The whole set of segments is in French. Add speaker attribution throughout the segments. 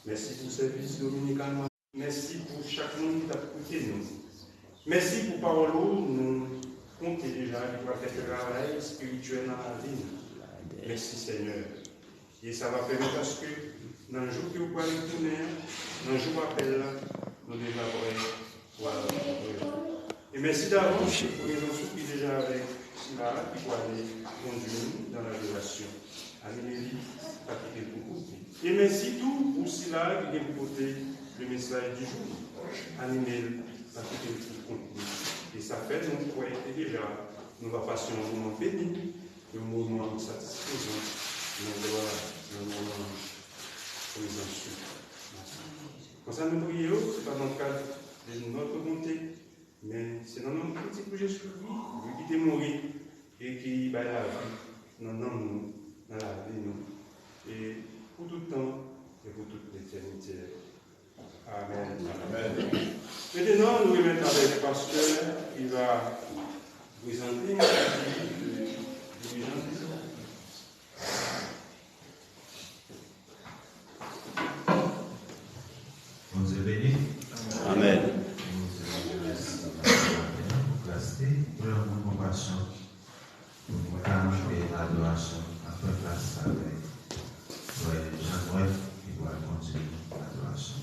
Speaker 1: Merci pour ce service dominical. Merci pour chaque monde qui t'a écouté nous. Merci pour parole nous comptons déjà pour faire ce travail spirituel dans la vie. Merci Seigneur. Et ça va permettre parce que dans le jour que vous allez retourner, dans le jour appel, nous déjà voilà. Et merci d'avance pour les gens qui sont déjà avec cela, qui vont aller conduire dans la relation. Amélie, pas quitter beaucoup. Et merci tout pour cela qui vient vous porter le message du jour. Amélie, pas quitter tout contenu. Et ça fait donc pour être déjà, nous va passer un moment béni, un moment satisfaisant, un moment présomptueux. Quand ça nous prie, ce n'est pas dans le cadre de notre bonté, mais c'est dans notre petit projet sur lui qui est mort et qui va la vie, dans nous, dans la vie, nous. Et pour tout le temps et pour toute l'éternité. Amen. Amen. Maintenant, nous remettons avec le pasteur qui va présenter le dirigeant des hommes.
Speaker 2: Bon Dieu béni.
Speaker 3: Amen.
Speaker 2: Pour la compassion, pour nous calmer l'adoration, après place avec Jean-Noël qui doit continuer l'adoration.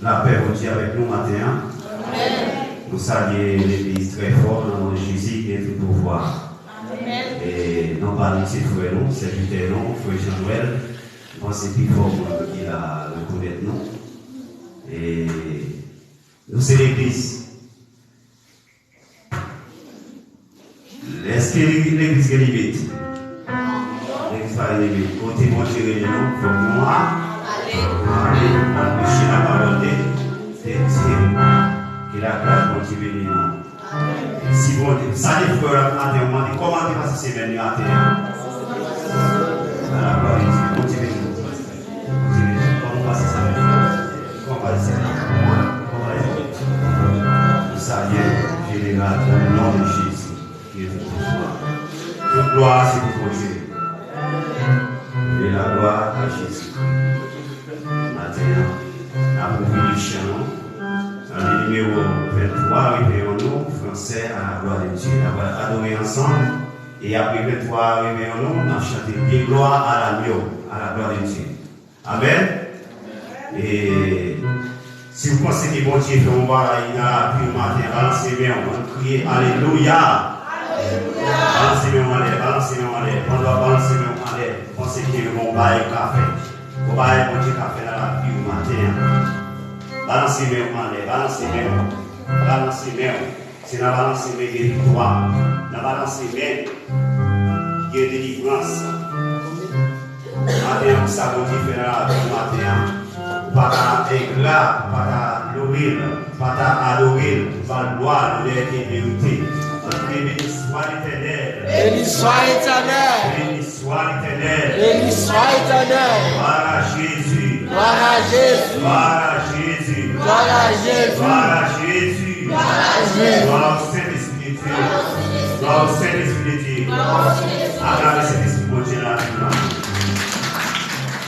Speaker 3: La paix vous dit avec nous matin. Amen. Nous saluons l'Église très fort dans le nom de Jésus qui est tout pouvoir. Amen. Et non pas nous, c'est frère nous, c'est Peter nous, frère Jean-Noël. Je pense que c'est plus fort qu'il a reconnaître nous. Et nous, c'est l'Église. Est-ce que l'Église est limite? L'Église pas limite. Côté bon Dieu, nous, il faut que nous allez empêcher la parole de Dieu, que la grâce continue. Si vous ça les frères matin, comment tu passes ces semaines à terre? La gloire de Dieu, continue. Comment passer ça? Comment passer ça? Nous saluons, général, dans le nom de Jésus, qui est tout pouvoir. Toute gloire, c'est pour Dieu. Et la gloire à Jésus. La proposition, le numéro 23, réveillons-nous, français à la gloire de Dieu. On va adorer ensemble. Et après 23, réveillons-nous, on va chanter bien gloire à la gloire de Dieu. Amen. Et si vous pensez que bon Dieu fait un bail, puis au matin, balancez bien, on va crier Alléluia. Balancez bien en l'air, balancez bien en l'air. On doit balancer bien en l'air. Pensez qu'il y a un bon bail café. On va aller manger café dans la vie au matin. Balancez bien en l'air, balancez bien. Balancez bien. C'est la balance bien de victoire. La balance bien de délivrance. Matin, on s'abonne différent du matin. Pas d'éclat, pas d'ouvrir, pas d'adorer, pas de gloire, de vérité. Béni soit l'Éternel.
Speaker 4: Béni soit l'Éternel.
Speaker 3: Béni soit l'Éternel.
Speaker 4: Béni soit l'Éternel.
Speaker 3: Gloire à Jésus.
Speaker 4: Gloire à Jésus.
Speaker 3: Gloire à Jésus.
Speaker 4: Gloire à Jésus.
Speaker 3: Gloire à Jésus.
Speaker 4: Gloire à Jésus.
Speaker 3: Gloire au Saint-Esprit de Dieu. Gloire au Saint-Esprit de Dieu. Acclamez cet esprit pour Dieu là.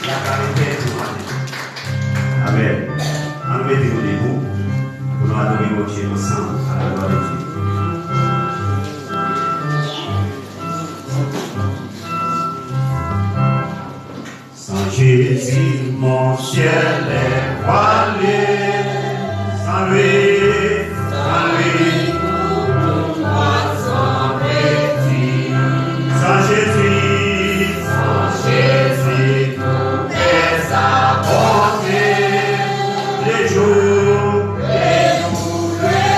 Speaker 3: L'acclamez tout le monde. Amen. On met des debout pour nous adorer mon Dieu ensemble à la gloire de Dieu. Sans Jésus, mon ciel est voilé. Sans lui, pour moi sans répit. Sans Jésus, tout est à portée. Les jours, les plus présents.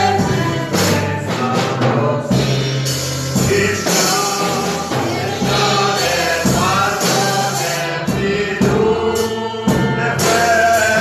Speaker 3: Les chants, les oiseaux, les plus doux, les frères.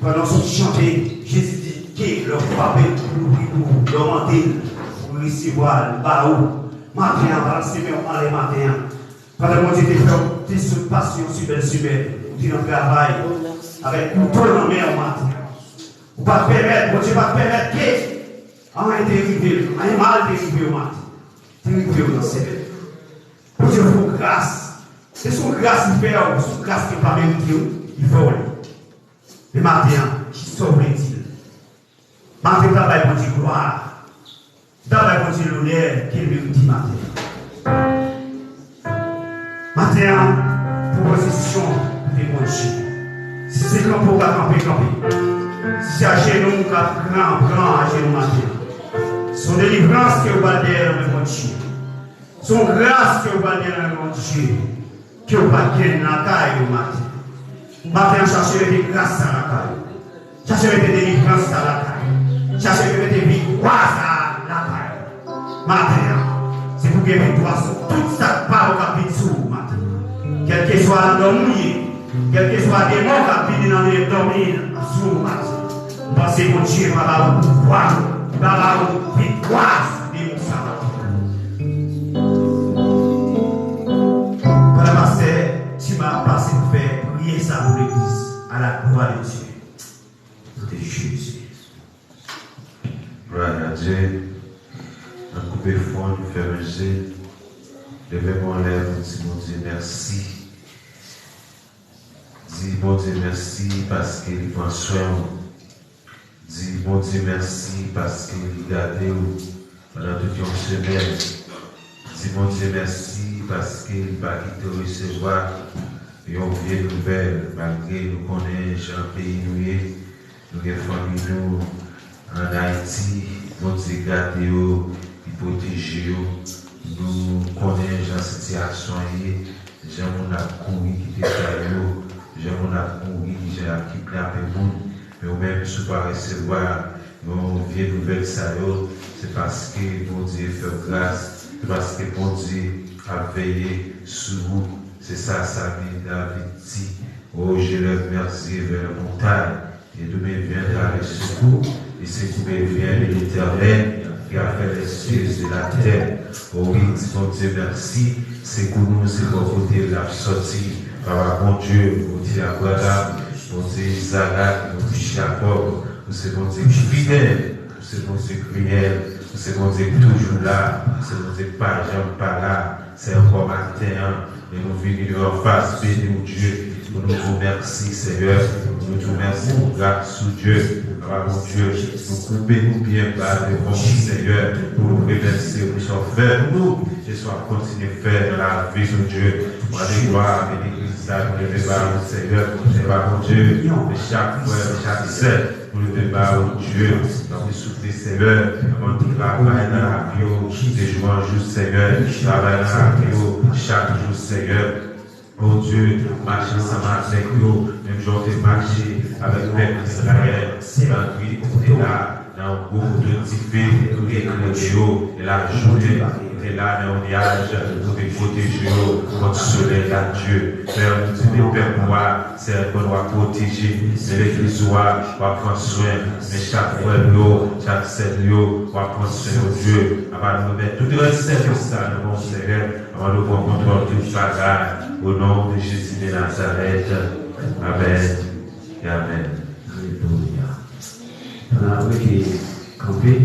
Speaker 3: Pendant ce chanter, Jésus dit que leur frappé pour leur mentir, pour recevoir le baou. Matin, on va recevoir les matins. Pendant que tu fais tes passions super, tu es dans le travail, avec tout le monde en matin. Vous ne pas permettre, vous ne pas permettre que rien dérivé, rien mal dérivé au matin. Dérivé au ciel. Pour Dieu vous grâce. C'est son grâce qui fait, son grâce qui n'est pas mérité, il faut aller. Le matin, qui sauve-t-il? Matin, travail pour Dieu gloire. Travail pour Dieu l'honneur qu'il mérite matin. Matin, proposition de mon Dieu. Si c'est camp pour camper. Si c'est à genoux, grand à genoux matin. Son délivrance que vous va dire dans mon Dieu. Son grâce que vous va dire dans mon Dieu. Que vous va dire dans la caille au matin. Matin, cherchez des grâces à la caille. Cherchez des délivrances à la caille. Cherchez des victoires à la caille. Matin, c'est pour que victoire sur toute sa part au capite sous matin. Quel que soit l'homme, quel que soit des mots qui dans les domaines sous matin. Pensez que Dieu va avoir pouvoir, va avoir victoire sur les Voilà, pasteur, tu m'as passé pour faire prier ça pour l'église à la gloire de Dieu. De Jésus.
Speaker 2: Gloire à Dieu. Un coup de fond, nous fait manger. Levez mon lèvre, dis mon Dieu merci. Dis mon Dieu merci parce qu'il prend soin. Dis mon Dieu merci parce qu'il garde pendant toute une semaine. Dis mon Dieu merci parce qu'il va quitter recevoir une vieille nouvelle malgré nous connaissons un pays nous famille nous en Haïti. Mon Dieu garde il protège nous connaissons la situation j'ai mon couru qui était j'ai mon couru qui j'ai kidnappé monde mais au même si pas recevoir une vieille nouvelle c'est parce que mon Dieu fait grâce c'est parce que mon Dieu a veillé sur vous. C'est ça, David dit. Oh, je lève merci vers la montagne, et d'où me viendra le secours, et c'est d'où me vient l'Éternel, qui a fait les cieux de la terre. Oh oui, mon Dieu, merci. C'est pour nous, c'est pour côté de la sortie. Par mon Dieu, mon Dieu Abraham, mon Dieu Isaac, mon Dieu Jacob, c'est mon Dieu fidèle, c'est mon Dieu cruel, c'est mon Dieu toujours là, c'est mon Dieu pas là. C'est encore matin, et nous venons en face, bénis Dieu. Nous vous remercions, Seigneur. Nous vous remercions pour grâce sous Dieu. Mon Dieu, nous coupez-nous bien par le bon Seigneur, pour nous remercier, pour nous faire nous, et soit continuer à faire dans la vie de Dieu. Moi, les gloires, et l'église, pour le débat, Seigneur, mon Dieu, de chaque fois, de chaque scène. Pour le débat, oh Dieu, dans le souffle, Seigneur, on travaille dans la vie, des jours juste, Seigneur, travaille dans la vie, chaque jour, Seigneur. Oh Dieu, marche ensemble avec nous, même jour de marcher avec le peuple d'Israël, malgré qu'on est là, dans le groupe de Tifé, et la journée, et là, dans le nuage, pour te protéger contre le soleil, là, Dieu. Père, nous disons, Père, moi, c'est qu'on doit protéger, mais l'église doit prendre soin, mais chaque fois, chaque scène, doit prendre soin de Dieu, avant de nous mettre tout le reste de ça, mon Seigneur, avant de nous prendre tout le bagage, au nom de Jésus de Nazareth. Amen et Amen.
Speaker 3: Alléluia. Pendant que vous campez,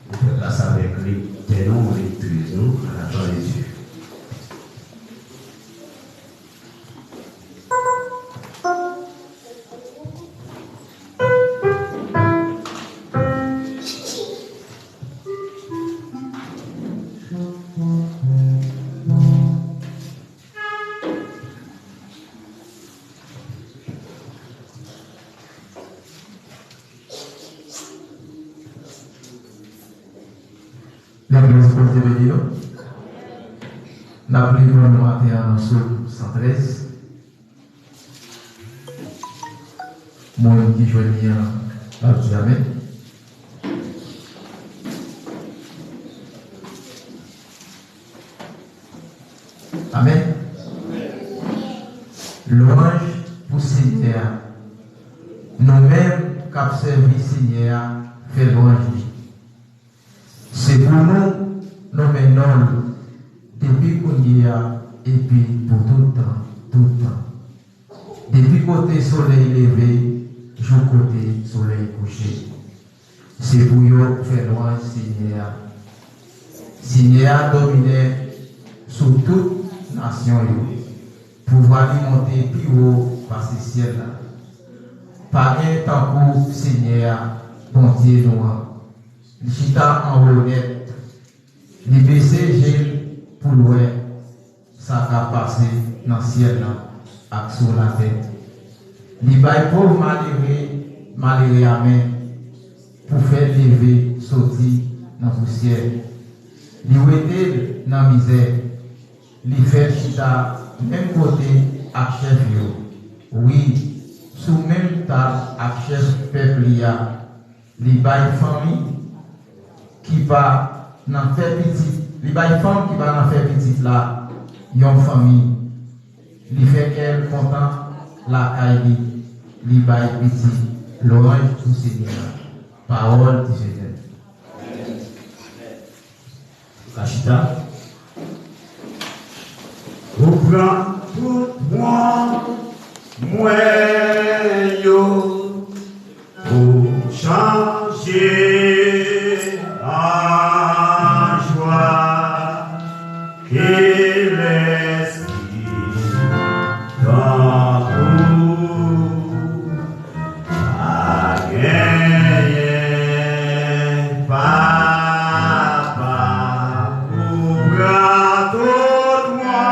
Speaker 3: on fait place avec les ténors et les nous à la joie de Dieu.
Speaker 5: L'église pour Dieu, nous avons le matin en Somme 113. Moi qui joignais à Amen. Amen. Louange pour cimetière. nous-mêmes qui avons servi Seigneur, fait louange. C'est pour nous, nous menons depuis qu'on y a, et puis pour tout le temps, tout le temps. Depuis côté soleil levé, jusqu'au côté soleil couché. C'est pour nous faire louange Seigneur. Seigneur dominé sur toute nation, pouvoir lui monter plus haut par ce ciel là. Par un temps pour Seigneur, bon Dieu noir. Le chita en honnête, les baisser pour loin, ça va passer dans le ciel là, avec sur la tête. Les bails pauvres malheureux à main, pour faire lever, sortir dans la poussière. Les ouétés dans la misère, les faire chita, même côté avec chef yo. Oui, sous même table avec chef peuple, les bails famille qui va dans faire petit, les bails femmes qui va dans faire petit là, yon famille, les fait qu'elle content la caille, les bails petit, l'orange tout Seigneur, parole de Jésus.
Speaker 3: Kachita. Reprends tout moi, moi yo, pour changer en joie et l'esprit dans vous a gagné papa pour tout moi.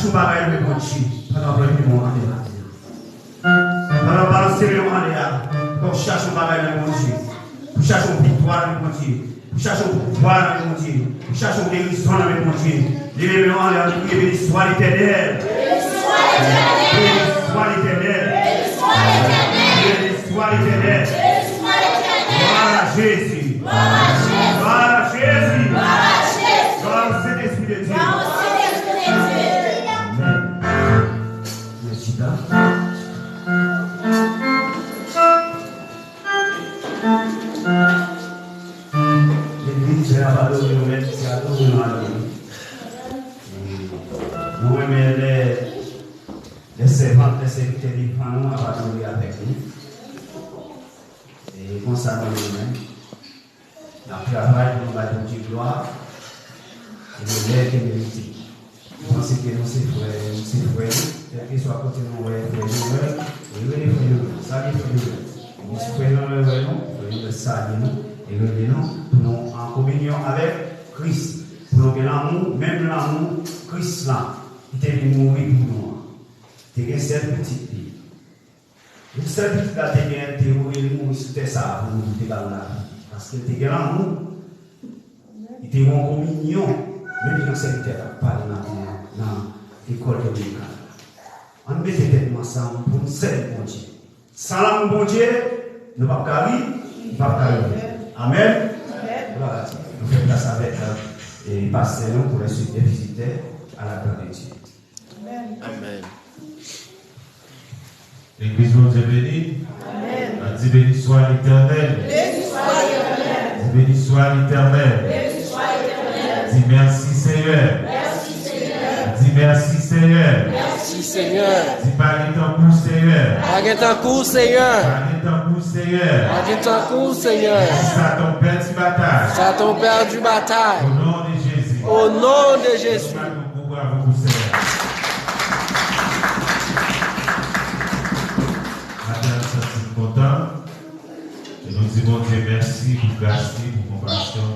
Speaker 3: cherchons pareil le bon Dieu. Pendant le moment pendant balancer le moment pour chercher pareil le bon Dieu. Pour chercher victoire le bon Dieu. Pour chercher pouvoir le bon Dieu. Pour chercher guérison le bon Dieu. Levez-le en l'air, béni soit l'Éternel. Béni soit l'Éternel. Béni soit l'Éternel. Gloire à Jésus. Gloire à Jésus. Gloire au Saint-Esprit de Dieu. Merci. L'église est la valeur de nous mettre, c'est à nous de nous aller. Nous-mêmes, les servantes, les serviteurs du Panou, à adorer avec nous. Et comme ça, nous-mêmes, la travail pour nous donner de gloire et de l'air qui est mérité. Je pense que nous, c'est frères, quel que soit côté de nous, frères, ça les frères, nous frères, nous saluons et nous nous en communion avec Christ. Pour nous l'amour, même l'amour, Christ là, qui était venu mourir pour nous. C'est une seule petite vie. Une seule petite là, qui était mourir sur terre, ça, pour nous dire la vie. Parce que c'était l'amour, il était en communion, même dans cette terre, pas dans l'école dominicaine. On met ces têtes ensemble pour nous servir bon Dieu. Sans l'amour bon Dieu, nous ne pouvons pas vivre, nous ne pouvons pas vivre. Amen. Voilà. Nous faisons place avec et passer pour les suites des visiteurs à la gloire de Dieu.
Speaker 4: Amen.
Speaker 2: L'église vous est bénie. Amen. Dis béni soit l'Éternel. Béni soit l'Éternel. Dis merci Seigneur. Dis merci Seigneur.
Speaker 4: Merci Seigneur.
Speaker 2: Dis pas ton coup Seigneur.
Speaker 4: Pas ton coup Seigneur.
Speaker 2: Pas ton coup Seigneur.
Speaker 4: Pas ton coup Seigneur.
Speaker 2: Ça ton père du bataille.
Speaker 4: Ça ton père du bataille.
Speaker 2: Au nom de Jésus.
Speaker 4: Au nom de Jésus.
Speaker 2: Bravo Seigneur. Madame, ça c'est content. Et nous disons Dieu merci pour grâce, pour compassion,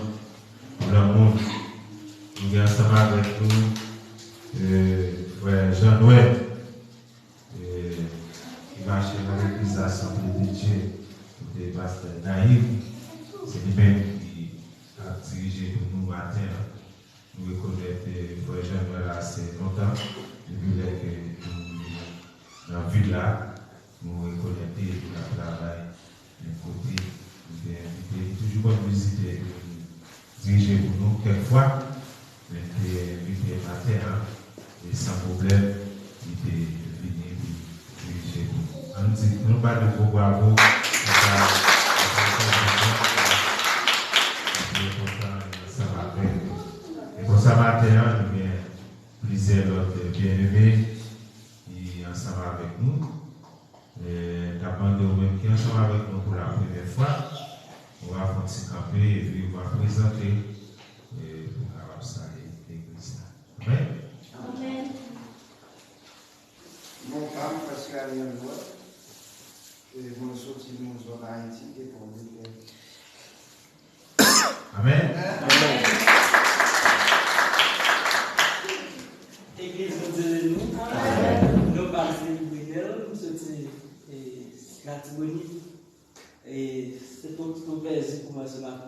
Speaker 2: pour l'amour. Nous sommes ensemble avec nous, frère Jean-Noël, qui marche dans l'église Assemblée de Dieu, le pasteur Naïf. C'est lui-même qui a dirigé pour nous matin. Nous reconnaissons frère Jean-Noël assez longtemps, depuis que nous dans la ville là, nous reconnaissons le travail, les côtés, nous invitons toujours pour visiter, diriger pour nous quelquefois. Mais il était matin, et sans problème, il était venu diriger. On nous dit, nous parlons de vos bravo. Et pour ça, matin, nous avons plusieurs autres bien-aimés qui sont ensemble avec nous. D'abord, nous-mêmes qui sont ensemble avec nous pour la première fois. On va faire un petit campé et puis on va présenter. Amen.
Speaker 6: Amen. Mon femme, parce qu'elle a rien de moi, et mon sorti de mon zone Haïti, et pour lui.
Speaker 2: Amen.
Speaker 4: Amen.
Speaker 7: Église de nous, nous parlons de Brunel, nous sommes la Tibonite, et c'est tout plaisir pour moi ce matin.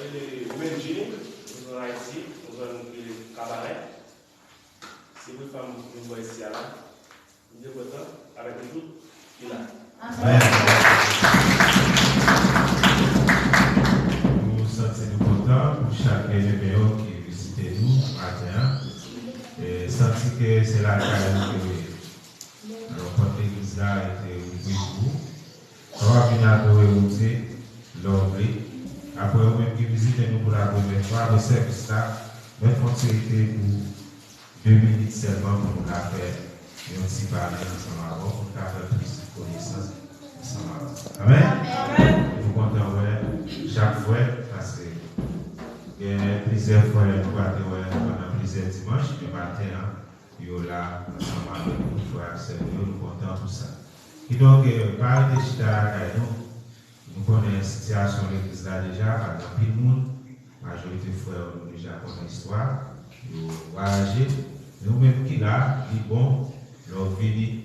Speaker 1: Nous sommes ici, nous avons le cabaret. C'est une femme qui nous voit ici à là. Nous sommes contents avec nous qui là.
Speaker 2: Nous sommes contents pour chaque élément qui visite nous matin. Et senti que c'est la carrière que alors quand l'église là était ouverte pour vous. On va venir adorer aussi l'homme. Après, vous-même qui visitez nous pour la première fois, le service là, même continuité pour 2 minutes seulement pour nous la faire et aussi parler ensemble avant pour faire plus de connaissances ensemble. Amen. Nous comptons chaque fois parce que il y a plusieurs fois pendant plusieurs dimanches, le matin, il y a là ensemble avec nous, nous comptons tout ça. Et donc, parler de Chita, nous connaissons la situation de l'église là déjà, par exemple, le monde, La majorité des frères ont déjà connu l'histoire, ils ont voyagé. Nous-mêmes qui là, ils bon, leur vie,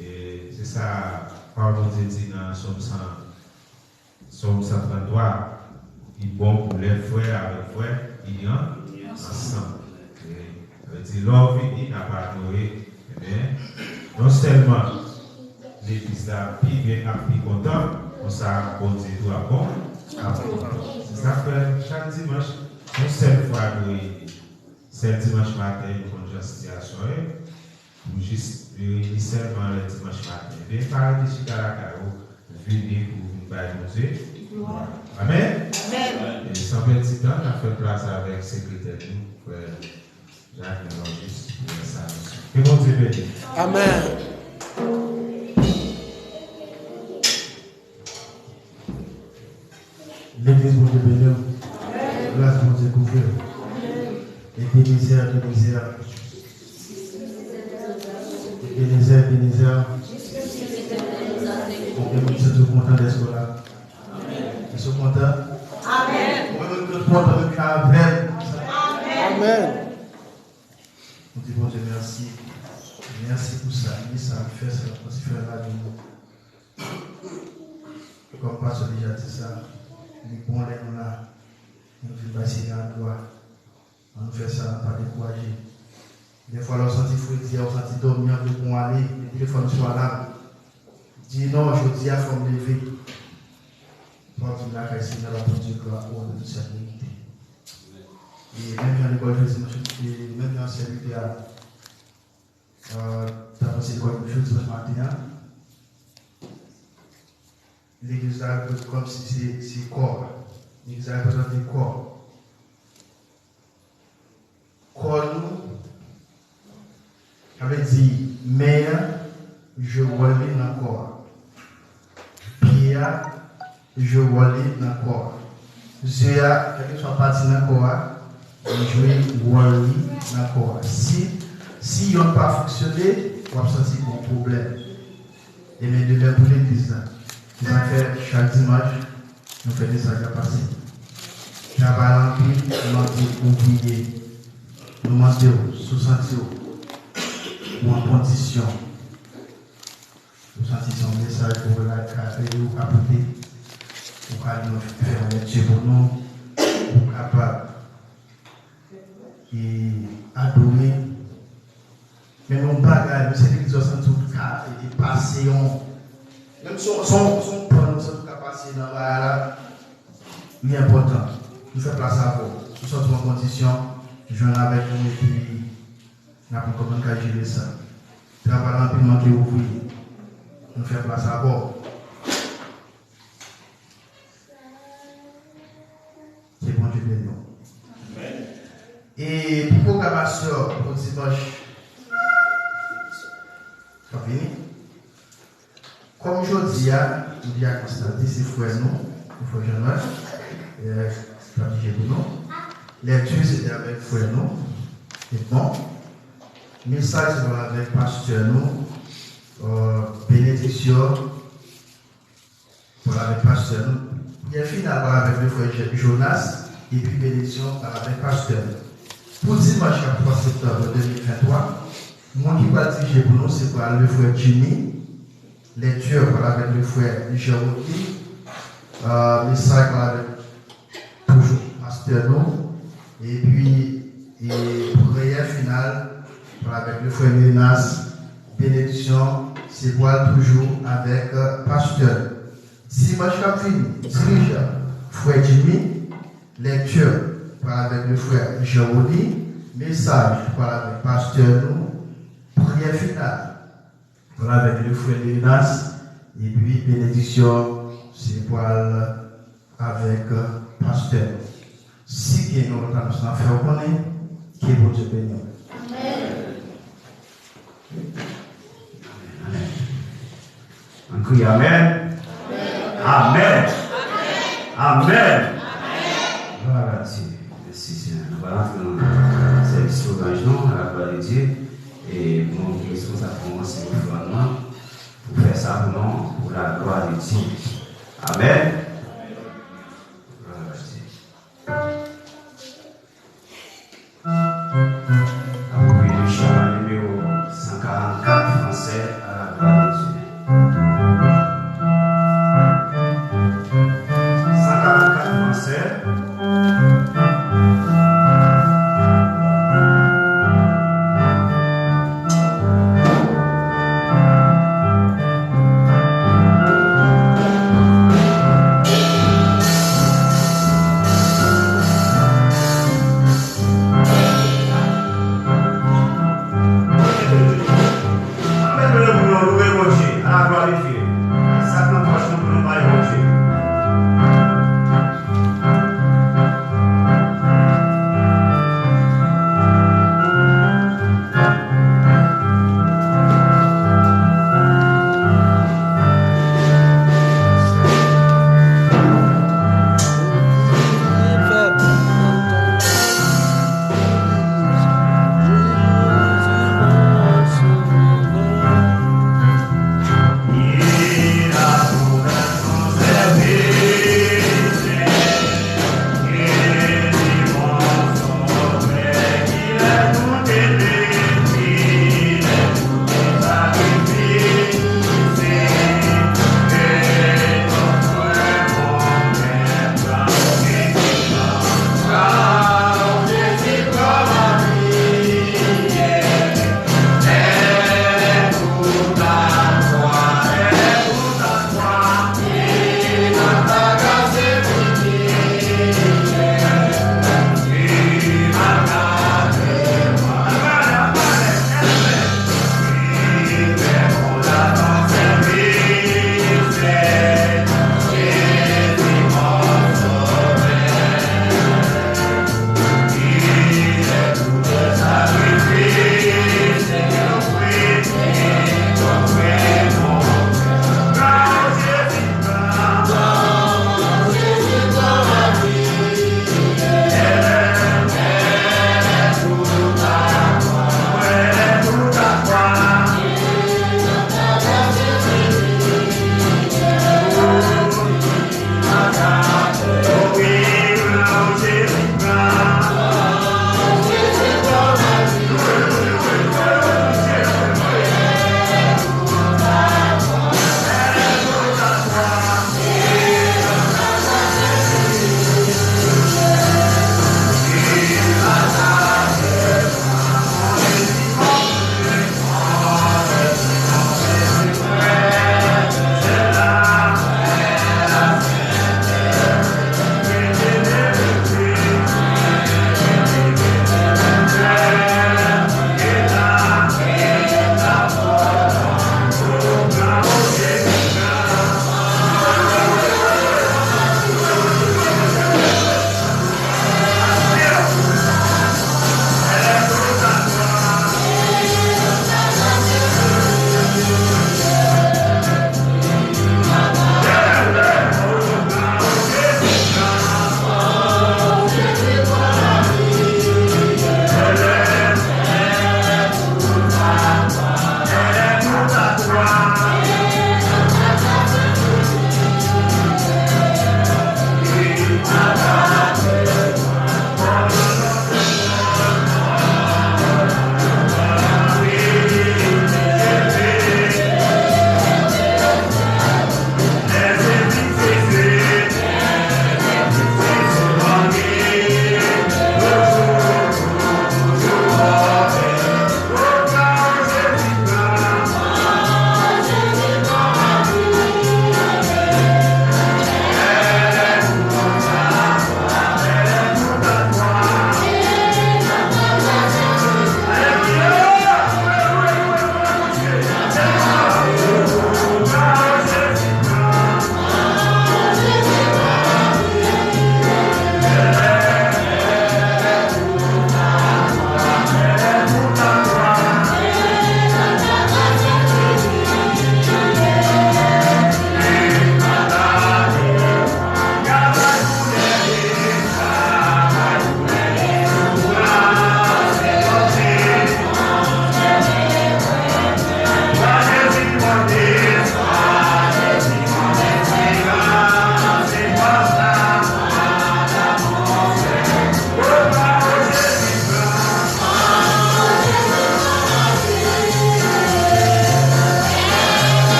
Speaker 2: et c'est ça, par Dieu dit dans Somme 133, ils bon pour les frères avec frères, ils sont ensemble. C'est leur vie, n'a pas adoré, non seulement l'église là, puis bien, puis content, on s'est bon Dieu tout à bon. Ça fait chaque dimanche, une seule fois c'est le dimanche matin, une situation, ou juste seulement le dimanche matin. Bien, par les chicas la carreau, venez pour vous baptiser. Amen. Et sans perdre de temps, on a fait place avec le secrétaire, frère Jacques Mélange, pour ça. Que bon Dieu bénisse.
Speaker 4: Amen.
Speaker 5: L'église pour te bénir. Grâce pour te couvrir. Et Bénézère. Nous sommes contents d'être là. Nous sommes contents. Amen.
Speaker 4: Amen.
Speaker 5: Nous disons Dieu merci. Merci pour ça. Ça me fait ça. On s'y fait là de nous. Comme pasteur déjà dit ça. Les bons là, nous faisons passer à la gloire. On nous fait ça, pas décourager. Des fois, on sent frustré, on sent dormir, on peut aller, le téléphone soit là. Dis non, je dis à faut me lever. Toi, tu n'as qu'à essayer de la produire gloire pour de toute cette vérité. Et même dans l'école, même dans le service, tu as pensé quoi de chose ce matin. L'église là, comme si c'est corps. L'église là représente le corps. Corps nous, avait dit, mais je relève dans le corps. Pied, je relève dans le corps. Yeux, quelque soit parti dans le corps, je relève dans le corps. Si ils n'ont pas fonctionné, on va sentir un problème. Et mais de même pour l'église là. Nous faisons chaque dimanche, nous faisons des sagas passés. Travail en plus, nous demandons oublier, nous demandons sous sentir ou en condition. Nous sentons un message pour la carrière ou apporter, pour nous faire un métier pour nous, pour capable et adorer. Mais nous bagages, nous c'est qu'ils ont senti tout cas et passer. Même son plan, nous sommes capables dans la vie important. Nous faisons place à vous. Nous sommes en condition, je viens avec nous et puis nous avons comment gérer ça. Travail rapidement qui ouvre. Nous faisons place à vous. C'est bon Dieu de nous. Et pour programmation pour dimanche, ça finit. Comme je dis, nous dis à Constantin, c'est frère nous, il faut que je stratégie pour nous. Lecture, c'était avec frère nous. Et bon, message, c'est avec pasteur nous. Bénédiction, voilà avec pasteur nous. Il y a fini avec le frère Jonas, et puis bénédiction avec pasteur. Pour dimanche 3 septembre 2023, moi qui va diriger pour nous, c'est pour le frère Jimmy. Lecture avec le frère Jérôme, message avec toujours Master nous, et puis prière finale avec le frère Ménas, bénédiction, c'est pour toujours avec Pasteur. Dimanche fini, dirige frère Jimmy, lecture avec le frère Jérôme, message avec Pasteur nous, prière finale. Voilà avec le frère Lénas, et puis bénédiction, c'est pour avec pasteur. Si qui est nous avons fait connaître, qui est votre béni.
Speaker 3: On crie Amen. Amen. Amen. Voilà, merci Seigneur. Nous allons entrer dans cette discours à la gloire de Dieu. Et mon qui est responsable pour moi, c'est le gouvernement, pour faire ça pour la gloire de Dieu. Amen.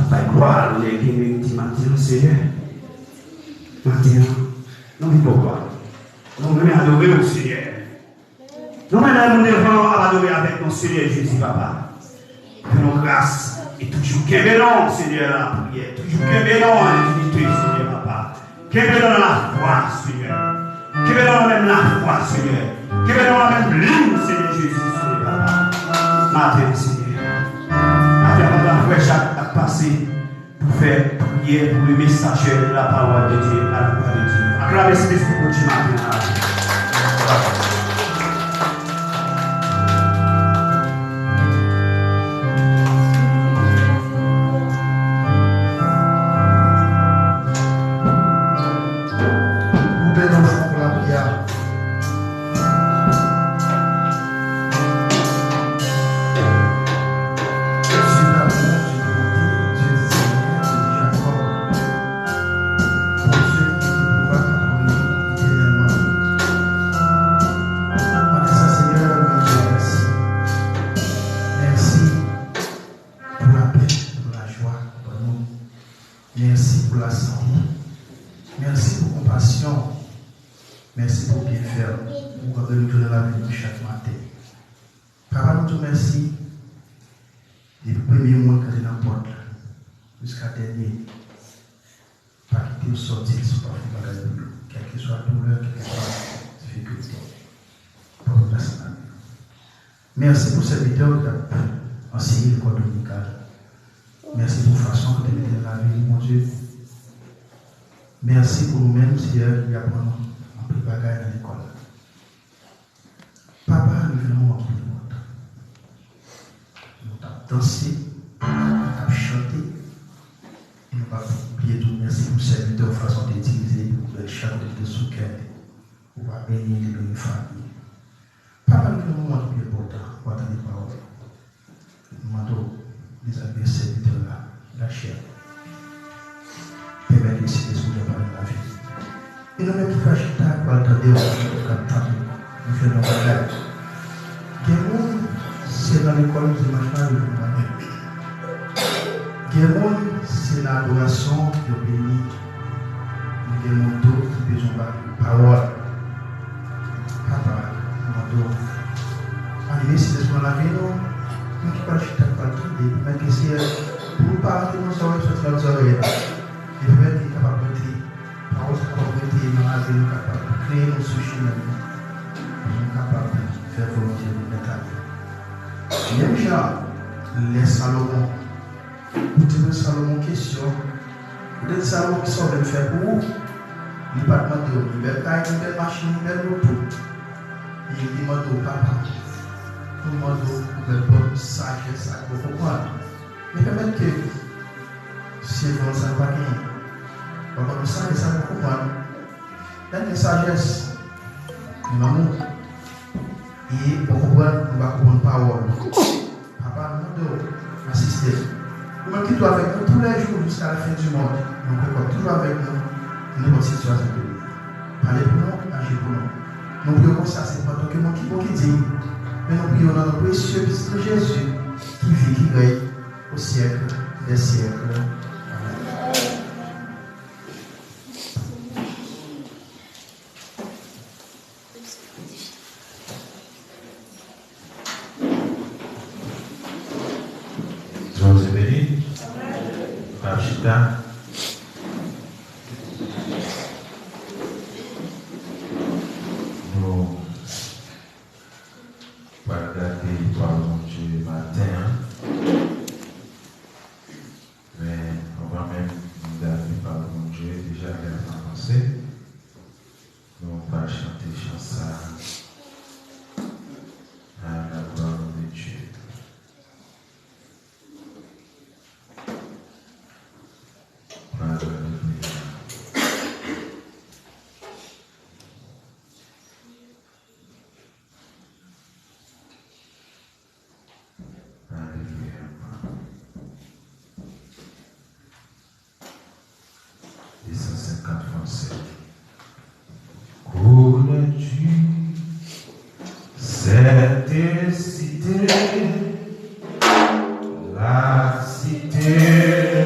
Speaker 3: pas gloire, on est qui matin, Seigneur. Matin, nous vivons pourquoi. Nous venons adorer au Seigneur. Nous venons adorer avec nos Seigneur Jésus, Papa. Fais-nous grâce et toujours qu'ébélons, Seigneur, la prière. Toujours qu'ébélons à l'infinité, Seigneur, Papa. Qu'ébélons la foi, Seigneur. Qu'ébélons même la foi, Seigneur. Qu'ébélons la même ligne, Seigneur Jésus, Seigneur, Papa. Matin, Seigneur. Matin, la foi, Jacques a passé pour faire prière pour le messager de la parole de Dieu, à la voix de Dieu. Acclamez cet esprit pour Dieu maintenant.
Speaker 8: Merci pour cette vidéo qui a enseigné l'école dominicale. Merci pour la façon que tu as dans la vie, mon Dieu. Merci pour nous-mêmes, Seigneur, qui apprenons en plus bagaille dans l'école. Papa, nous venons en plus de monde. Nous avons dansé, nous avons chanté, et nous avons oublié tout. Merci pour cette vidéo, façon d'utiliser pour le chant de sous-cœur, pour bénir les familles. Papa, nous venons en plus de monde. Pour attendre les paroles. Nous demandons les amis serviteurs-là, la chair. Permettez ces esprits de parler de la vie. Et nous même qui fâchent tard pour attendre nous faisons nos bagages. Guémon, c'est dans l'école du machin de l'humanité. Guémon, c'est l'adoration de béni. Nous avons d'autres qui besoin de parole. Papa, nous demandons. Arrivé si c'est dans la vie, nous qui parlons de partout, mais que c'est pour parler de nos oreilles, sur nos oreilles, et pour être capable de dire, par exemple, dans la vie, nous sommes capables de créer nos soucis, nous sommes capables de faire volonté de notre vie. Même genre, les Salomon, vous dites Salomon question, vous dites Salomon qui sont venus faire pour vous, il ne pas demander au bel taille, une belle machine, une belle moto, il demande au papa. Tout le monde a une bonne sagesse à comprendre. Mais quand même que c'est bon, ça ne va pas gagner. On va sagesse à comprendre. Il y a une sagesse, nous avons. Et pour comprendre, nous allons comprendre parole. Papa, nous devons assister. Nous même qui doit avec nous tous les jours jusqu'à la fin du monde. Nous pouvons toujours avec nous dans notre situation. Parlez pour nous, agir pour nous. Nous prions comme ça, c'est pas tant que mon qui dit. Mais nous prions dans le précieux Christ de Jésus qui vit, qui règne au siècle des siècles.
Speaker 2: Dieu vous bénisse. Pachita. Cette cité, la cité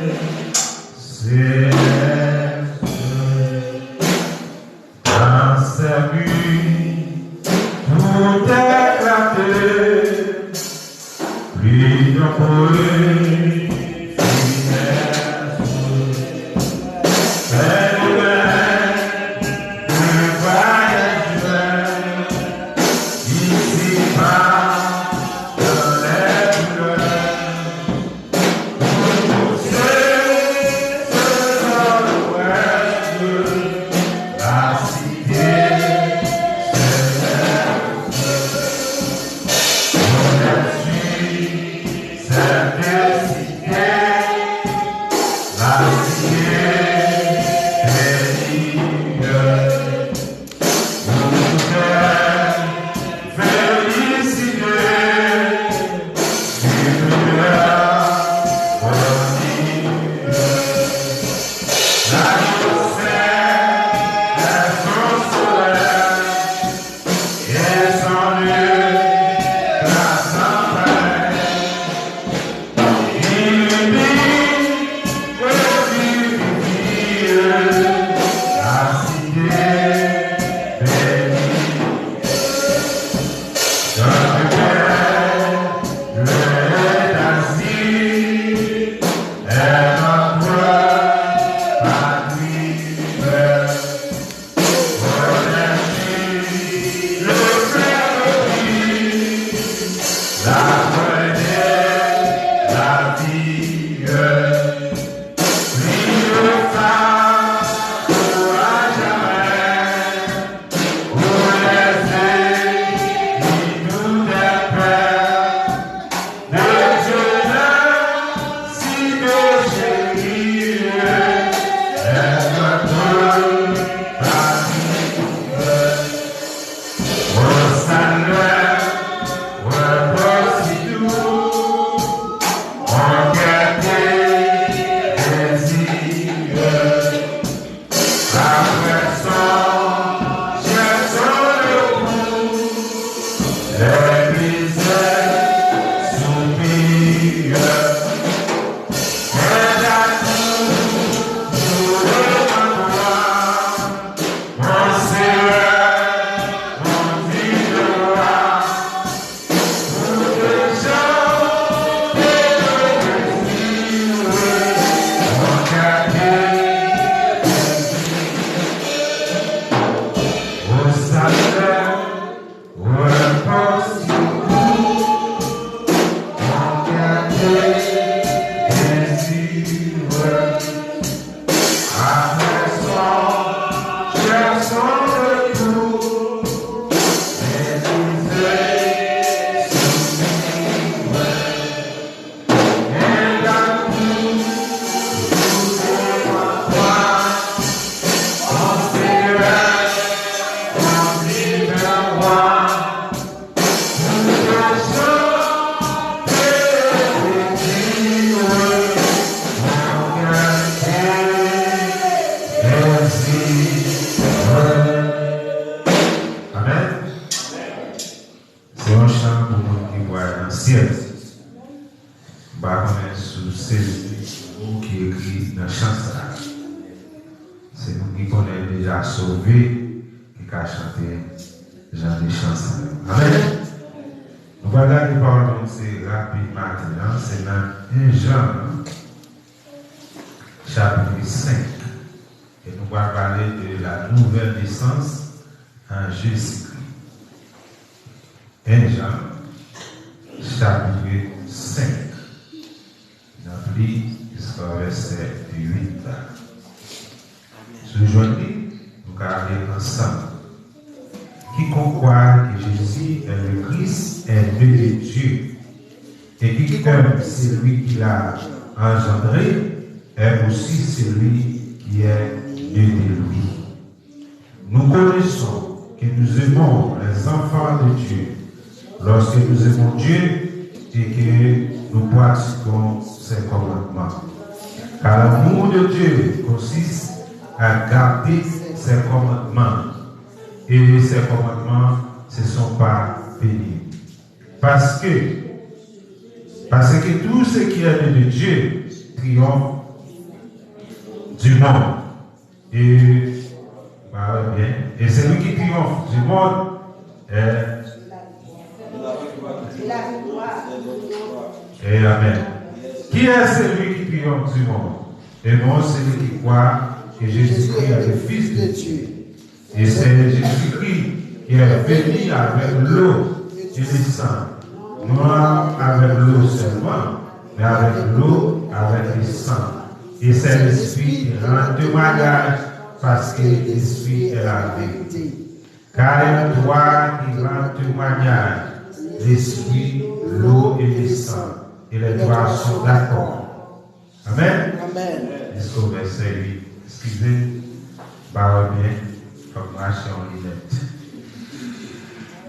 Speaker 2: Parce que tout ce qui est de Dieu triomphe du monde. Et, et celui qui triomphe du monde est. Et amen. Qui est celui qui triomphe du monde? Et non celui qui croit que Jésus-Christ est le Fils de Dieu. Et c'est Jésus-Christ qui est venu avec l'eau et le sang. Non avec l'eau seulement, mais avec l'eau, avec le sang. Et c'est l'Esprit qui rend témoignage parce que l'Esprit est la vérité. Car il y a trois qui rendent témoignage, l'Esprit, l'eau et le sang. Et les trois sont d'accord. Amen.
Speaker 4: Amen.
Speaker 2: jusqu'au verset 8. Excusez, parole bien, comme marcher en lunette.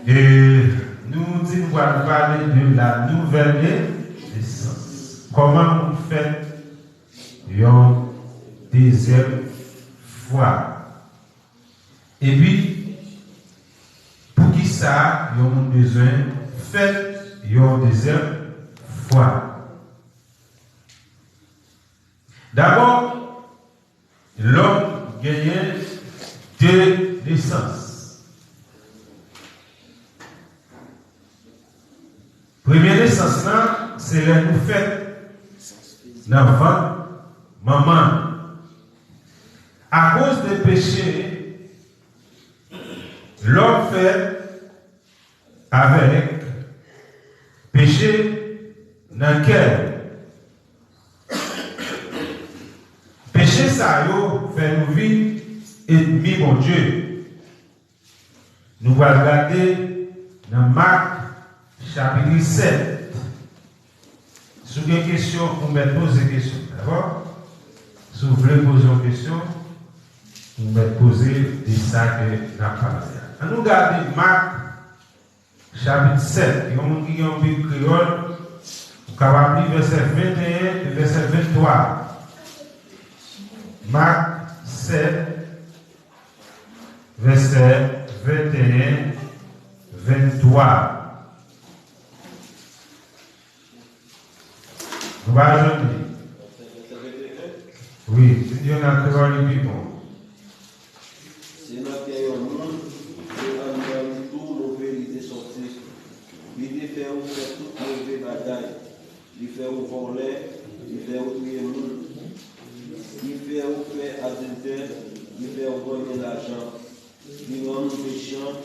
Speaker 2: Et nous disons, nous allons parler de la nouvelle naissance. Comment vous faites une deuxième fois? Et puis, pour qui ça, vous avez besoin de faire une deuxième fois? D'abord, l'homme gagne deux naissances. Première naissance, c'est la nous fait l'enfant, maman. À cause des péchés, l'homme fait avec péché dans le cœur. Péché, ça fait nous vivre ennemis, mon Dieu. Nous allons regarder dans Marc chapitre 7. Si vous avez des questions, vous pouvez poser des questions. D'accord? Si vous voulez poser une question, vous pouvez poser des sacs de la parole. Nous regardons Marc chapitre 7. Il y a un qui a un Bible créole. Vous pouvez lire verset 21 et verset 23. Marc 7, verset 21, 23. Nous allons ajouter. Oui, il y en a qui vont le bon.
Speaker 9: C'est là qu'il y a un monde qui a tout nos vérités sorties. Il fait faire toute mauvaise bataille. Il fait voler, il fait tuer le monde. Il fait faire adultère, il fait voler l'argent. Il rend nous péchants,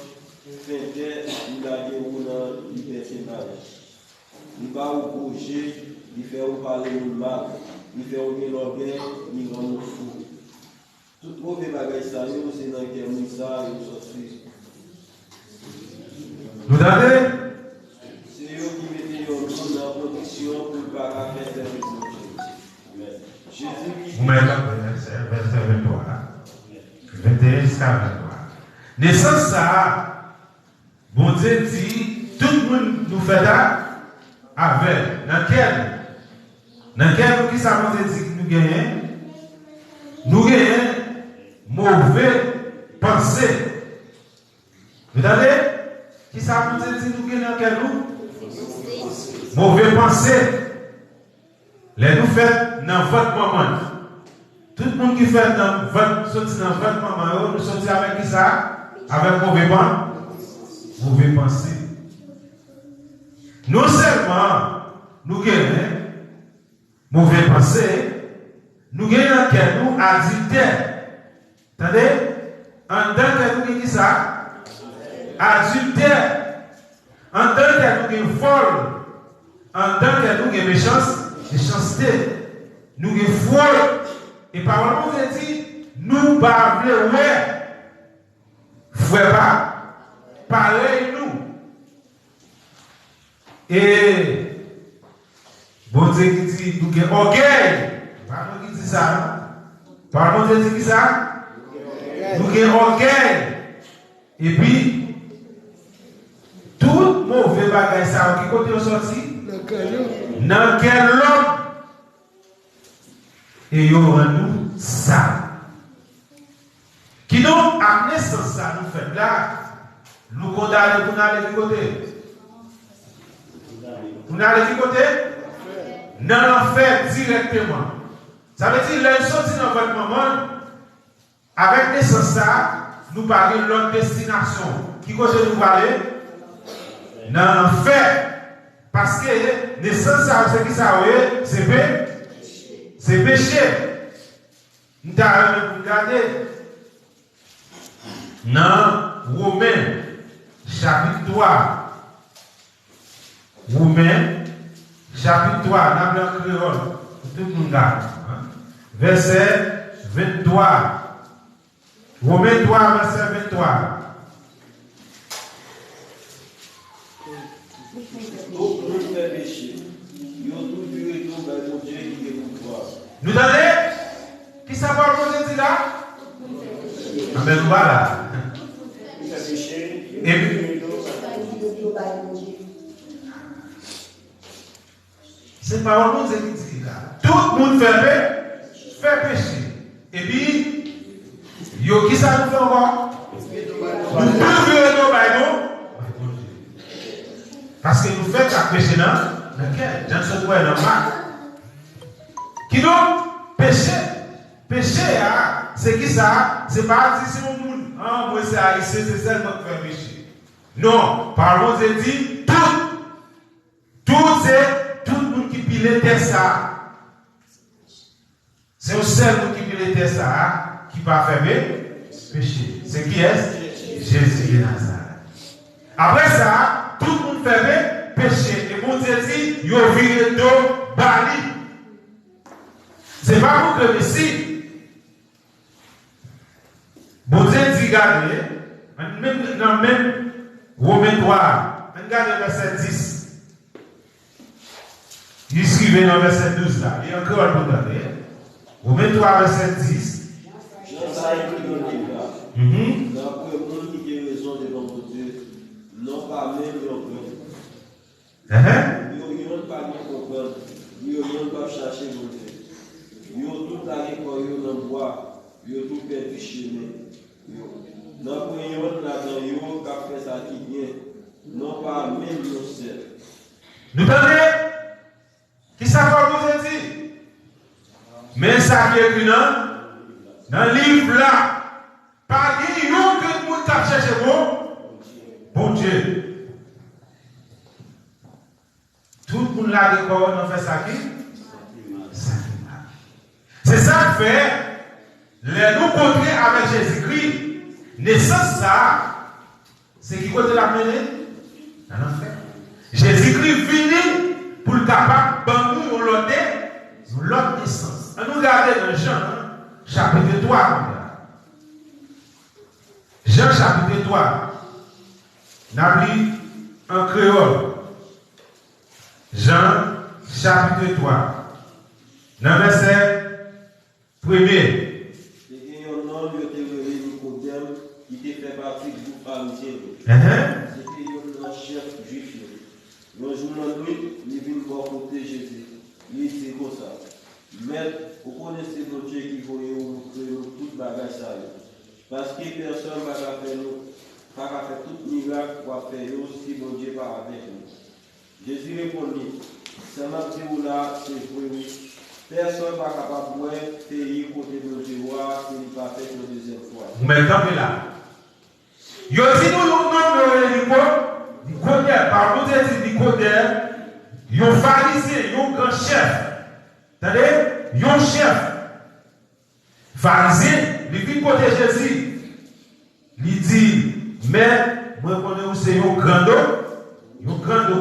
Speaker 9: fait il a des gens qui liberté mariage. Il va au bouger, il fait parler nous mal, il fait au l'orgueil, il rend nous fous. Tout mauvais bagage, c'est dans le cœur, ça, il sortit.
Speaker 2: Vous avez?
Speaker 9: C'est eux qui mettent dans la protection pour ne pas faire service.
Speaker 2: Vous mettez verset 23. 21 jusqu'à 23. Naissance, ça, bon Dieu dit, tout le monde nous fait ça avec. Dans quel qui ça, bon Dieu dit que nous gagnons? Nous gagnons mauvais pensée. Vous avez? Qui ça, bon Dieu dit nous gagnons dans quel nous? Mauvais pensée. Les nous faites dans votre moment. Tout le monde qui fait dans votre moment, nous sortons avec qui ça? Avec mauvais pensée. Non seulement nous gagnons mauvais pensée, nous gagnons que nous adultère. Attendez? En tant que nous gagnons ça? Adultère. En tant que nous gagnons folle. En tant que nous gagnons méchanceté. Nous gagnons folle. Et par exemple, vous dit, nous ne parlons pas. Frère pas, pareil nous. Et bon Dieu qui dit, nous avons orgueil. Pardon qui dit ça. Pardon Dieu dit ça. Nous avons orgueil. Et puis, tout mauvais bagage ça, qui côté on sorti? Dans quel homme? Et il y aura nous ça. Qui donc a naissance ça nous fait là, nous condamnons pour aller du côté. Pour aller du côté? Dans l'enfer directement. Ça veut dire que sorti dans votre moment, avec naissance ça, nous parlons de l'autre destination. Qui côté nous parler? Dans l'enfer. Parce que naissance ça, c'est qui ça? C'est péché. Nous avons regardé. Dans Romains, chapitre 3. Romains, chapitre 3, dans le créole, tout le monde garde. Verset 23. Romains 3, verset 23.
Speaker 9: Donc, nous fait péché. Nous tout Dieu et tout, Dieu qui est pouvoir.
Speaker 2: Nous donnons ça va vous dire là? Amen, voilà. Et puis, c'est pas nous qui dit là. Tout le monde fait péché. Et puis, qui ça nous fait encore? Nous devons nos baillons. Parce que nous faisons un péché dans lequel? Dans ce point dans Marc. Qui donc péché? Péché, c'est qui ça? C'est pas si mon monde. Moi c'est haïtien, c'est seulement qui fait péché. Non, parlons de dit tout c'est tout le monde qui pile ça. C'est le seul monde qui pile ça qui va faire péché. C'est qui est? Jésus de Nazareth. Après ça, tout le monde fait péché. Et mon Dieu dit, il y a viré d'eau bali. C'est pas pour que ici. Bon Dieu dit, regardez, même Romains 3, regardez le verset 10. Il écrivait dans le verset 12 là. Il y a encore un peu regardez. Romains 3, verset 10.
Speaker 9: Ça écrit dans le livre là. D'après le monde qui a raison devant Dieu, non pas même l'homme. Ils n'ont pas comprendre. Ils n'ont pas cherché mon Dieu. Ils ont tout allé pour eux dans le bois. Ils ont tout perdu chemin. Donc, ils ont fait ça qui vient. Non pas même le ciel.
Speaker 2: Nous entendez? Qui ça va vous dire? Mais ça qui est écrit dans le livre là. Pas qu'il y ait que le monde qui a cherché bon Dieu. Tout le monde là de quoi on fait ça qui? C'est ça qui fait les nous contrer avec Jésus-Christ. Naissance ça, c'est qui côté la mener? Dans l'enfer. Jésus-Christ venu pour le capable de nous l'autre naissance. On nous regarde dans Jean, chapitre 3. Jean chapitre 3. N'a lu en créole. Jean chapitre 3. Dans le verset 1er.
Speaker 9: Qui fait partie du groupe pharisien. C'était un chef juif. Un jour de nuit, il vient voir côté Jésus. Il dit comme ça. Mais vous connaissez mon Dieu qui voyait toute bagage ça. Parce que personne ne va faire tout miracle pour faire si mon Dieu pas avec nous. Jésus répondit, ça m'a dit là, c'est vrai. Personne ne va capable de faire pays côté de Dieu, s'il n'est pas fait une deuxième fois.
Speaker 2: Vous mettez là. Yo dit nous nom Nicodème, par contre c'est Nicodème, un pharisien, un grand chef. Attendez, un chef. Pharisien, il vient côté Jésus. Il dit, mais moi connais où c'est un grand docteur.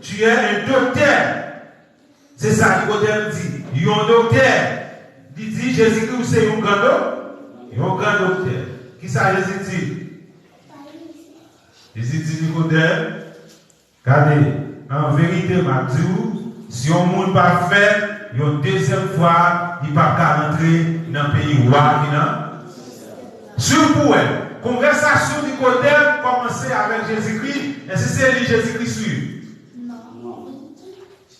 Speaker 2: Tu es un docteur. C'est ça Nicodème dit. Un docteur. Il dit Jésus-Christ c'est un grand docteur. Qui ça Jésus dit? Jésus dit Nicodème, regardez, en vérité, ma Dieu, si on ne peut pas faire, une deuxième fois, il ne peut pas rentrer dans le pays roi. Surtout, conversation Nicodème commençait avec Jésus-Christ, et c'est lui Jésus-Christ suit.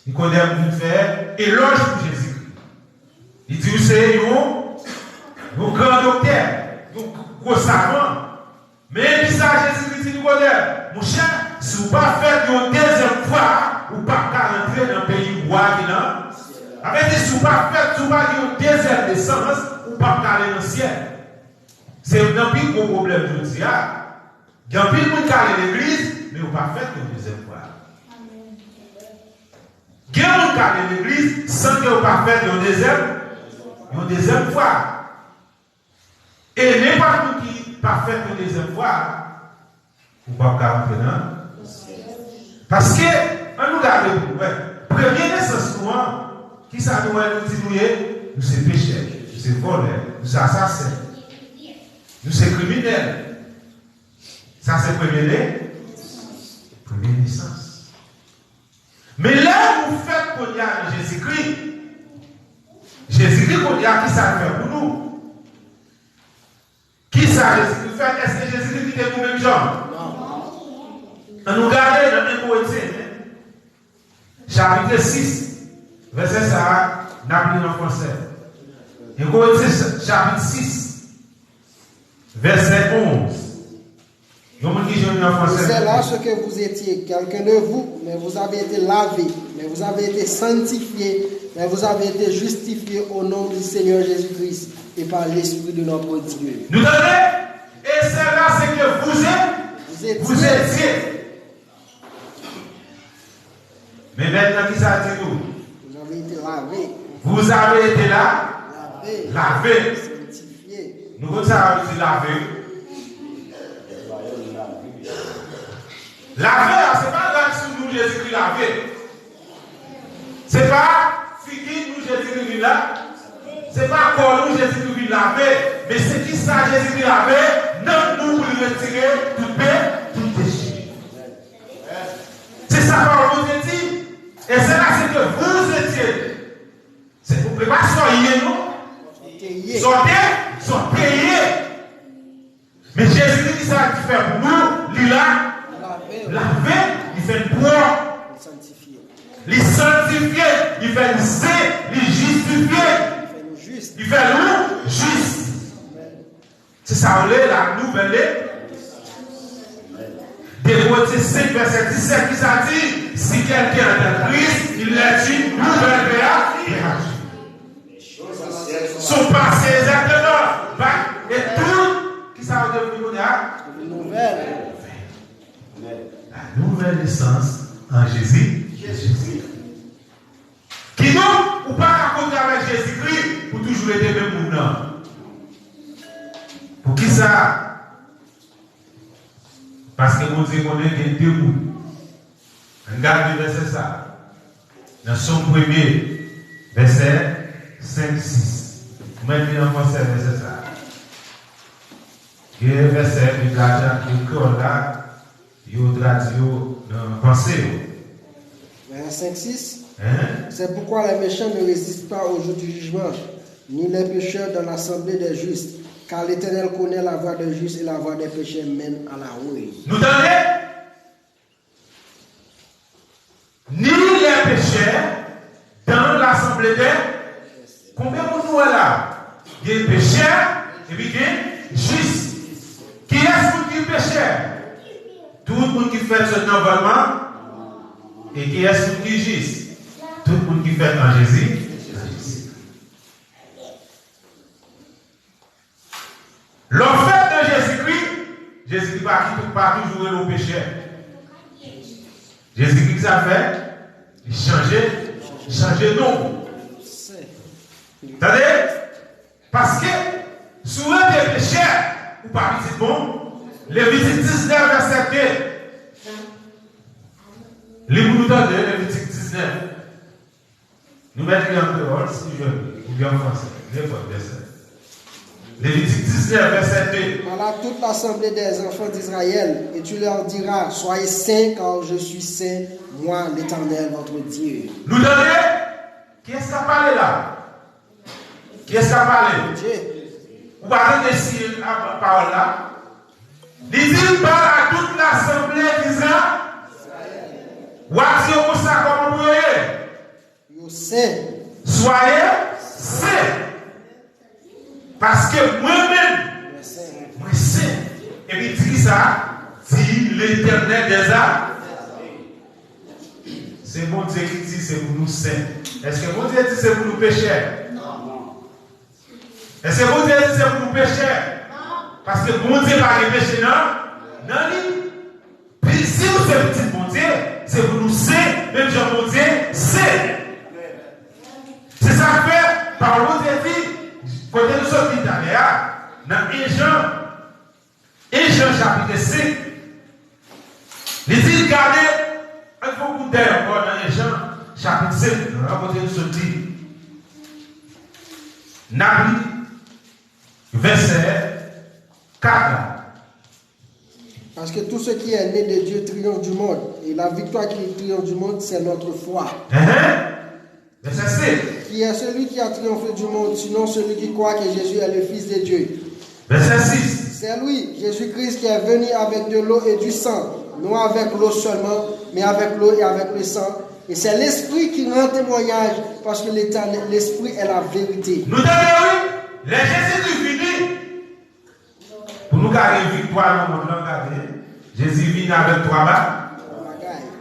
Speaker 2: Nicodème fait éloge pour Jésus-Christ. Il dit, c'est un grand docteur. Gros savant. Mais il ça Jésus-Christ dit mon cher, si vous ne pas faire une deuxième fois, vous ne pouvez pas rentrer dans le pays roi. Avec dit, si vous ne pas faire une deuxième naissance, vous ne pouvez pas aller dans le ciel. C'est un plus gros problème de Dieu. Il y a un plus de cas dans l'église, mais vous ne pouvez pas faire une deuxième fois. Il y a un cas dans l'église sans que vous ne pas faire une deuxième fois. Et n'importe qui pas fait une deuxième fois, vous ne pouvez pas rentrer dans. Parce que, on nous garde, première naissance, qui ça nous dit, nous sommes pécheurs, nous sommes voleurs, nous sommes assassins, nous sommes criminels. Ça, c'est première naissance. Mais là, vous faites qu'on y a Jésus-Christ, Jésus-Christ, qu'on dit à qui ça fait pour nous? Qui ça Jésus-Christ fait? Est-ce que Jésus-Christ était nous-mêmes gens? On nous regarde dans 1 Corinthiens, chapitre 6, verset ça, n'a en français. 1 Corinthiens, chapitre 6, verset 11.
Speaker 6: C'est là ce que vous étiez, quelqu'un de vous, mais vous avez été lavé, mais vous avez été sanctifié, mais vous avez été justifié au nom du Seigneur Jésus-Christ et par l'Esprit de notre Dieu.
Speaker 2: Nous donnez, et c'est là ce que vous étiez. Mais maintenant, qui ça dit nous?
Speaker 6: Vous avez été lavé.
Speaker 2: Vous avez été là? Lavé.
Speaker 6: Sanctifié.
Speaker 2: Nous avons ça dit lavé. Laver, ce n'est pas là que nous Jésus-Christ laver. Ce n'est pas figure nous Jésus-Christ là. Ce n'est pas corps nous Jésus-Christ laver. Mais c'est qui ça Jésus-Christ laver? Non, nous pour lui retirer tout paix, tout péché. C'est ça qu'on vous a dit. Et c'est là que vous étiez. C'est pour ne pas soyez nous. Sont payés. Mais Jésus-Christ, qui ça qui fait pour nous, il a lavé, il fait boire, il sanctifie, il fait zé, il justifie, il fait nous juste. C'est ça, la nouvelle. Des Corinthiens 5, verset 17, qui ça dit, si quelqu'un est en Christ, il est une nouvelle créature. Son passé exactement. Et tout, qui ça veut dire,
Speaker 6: une nouvelle.
Speaker 2: La nouvelle naissance en Jésus-Christ. Qui nous, ou pas raconter avec Jésus-Christ pour toujours être même pour nous. Pour qui ça? Parce que mon Dieu connaît deux bouts. Regarde le verset ça. Dans son premier verset 5-6. Vous mettez en français verset ça. Il y a un verset qui est là.
Speaker 6: Verset 5-6. C'est pourquoi les méchants ne résistent pas au jour du jugement, ni les pécheurs dans l'assemblée des justes, car l'Éternel connaît la voie des justes et la voie des pécheurs mène à la ruine.
Speaker 2: Nous donnez ni les pécheurs dans l'assemblée des. Combien de nous est là? Il y a des pécheurs et puis il y a des justes. Qui est-ce qui est pécheur? Tout le monde qui fait ce environnement, et qui est qui est juste? Tout le monde qui fait en Jésus. L'offre de Jésus-Christ, Jésus-Christ pas toujours le péché. Jésus-Christ ça fait, il changeait nom. Attendez? Parce que souvent des péchés, ou pas petit bon. Lévitique 19, verset 2. Livre-nous dans Lévitique 19. Nous mettons en créole, si tu veux, ou bien en français. Lévitique 19, verset 2.
Speaker 6: Voilà toute l'assemblée des enfants d'Israël, et tu leur diras, soyez saints, car je suis saint, moi l'Éternel, votre Dieu.
Speaker 2: Nous donnez, qui est-ce qui a parlé là? Qui est-ce qui a parlé?
Speaker 6: Dieu.
Speaker 2: Vous parlez de si la parole là? Il parle à toute l'assemblée d'Israël. Voici pour ça comme vous voyez. Soyez saints. Parce que moi-même, moi saint. Et puis il dit ça, dit l'Éternel des armes. C'est mon Dieu qui dit c'est pour nous saints. Est-ce que mon Dieu dit c'est pour nous pécheurs? Non. Est-ce que mon Dieu dit c'est pour nous pécheurs? Parce que mon Dieu va péché, non? Non, puis si vous êtes petit mon Dieu, c'est pour nous saints, même Jean mon Dieu, c'est. C'est ça que fait, par mon Dieu dit, quand nous sommes d'Italia, dans 1 Jean chapitre 5, les îles gardées, un peu d'air encore dans 1 Jean chapitre 5, quand nous sommes dit, Nabi, verset 4.
Speaker 6: Parce que tout ce qui est né de Dieu triomphe du monde. Et la victoire qui triomphe du monde, c'est notre foi.
Speaker 2: Verset 6.
Speaker 6: qui est celui qui a triomphé du monde, sinon celui qui croit que Jésus est le Fils de Dieu.
Speaker 2: Verset 6.
Speaker 6: C'est lui, Jésus-Christ, qui est venu avec de l'eau et du sang, non avec l'eau seulement, mais avec l'eau et avec le sang. Et c'est l'Esprit qui rend témoignage, parce que l'Esprit est la vérité.
Speaker 2: Nous avons oui, les Jésus fini. Pour nous garder victoire, nous devons garder. Jésus vient avec trois bas.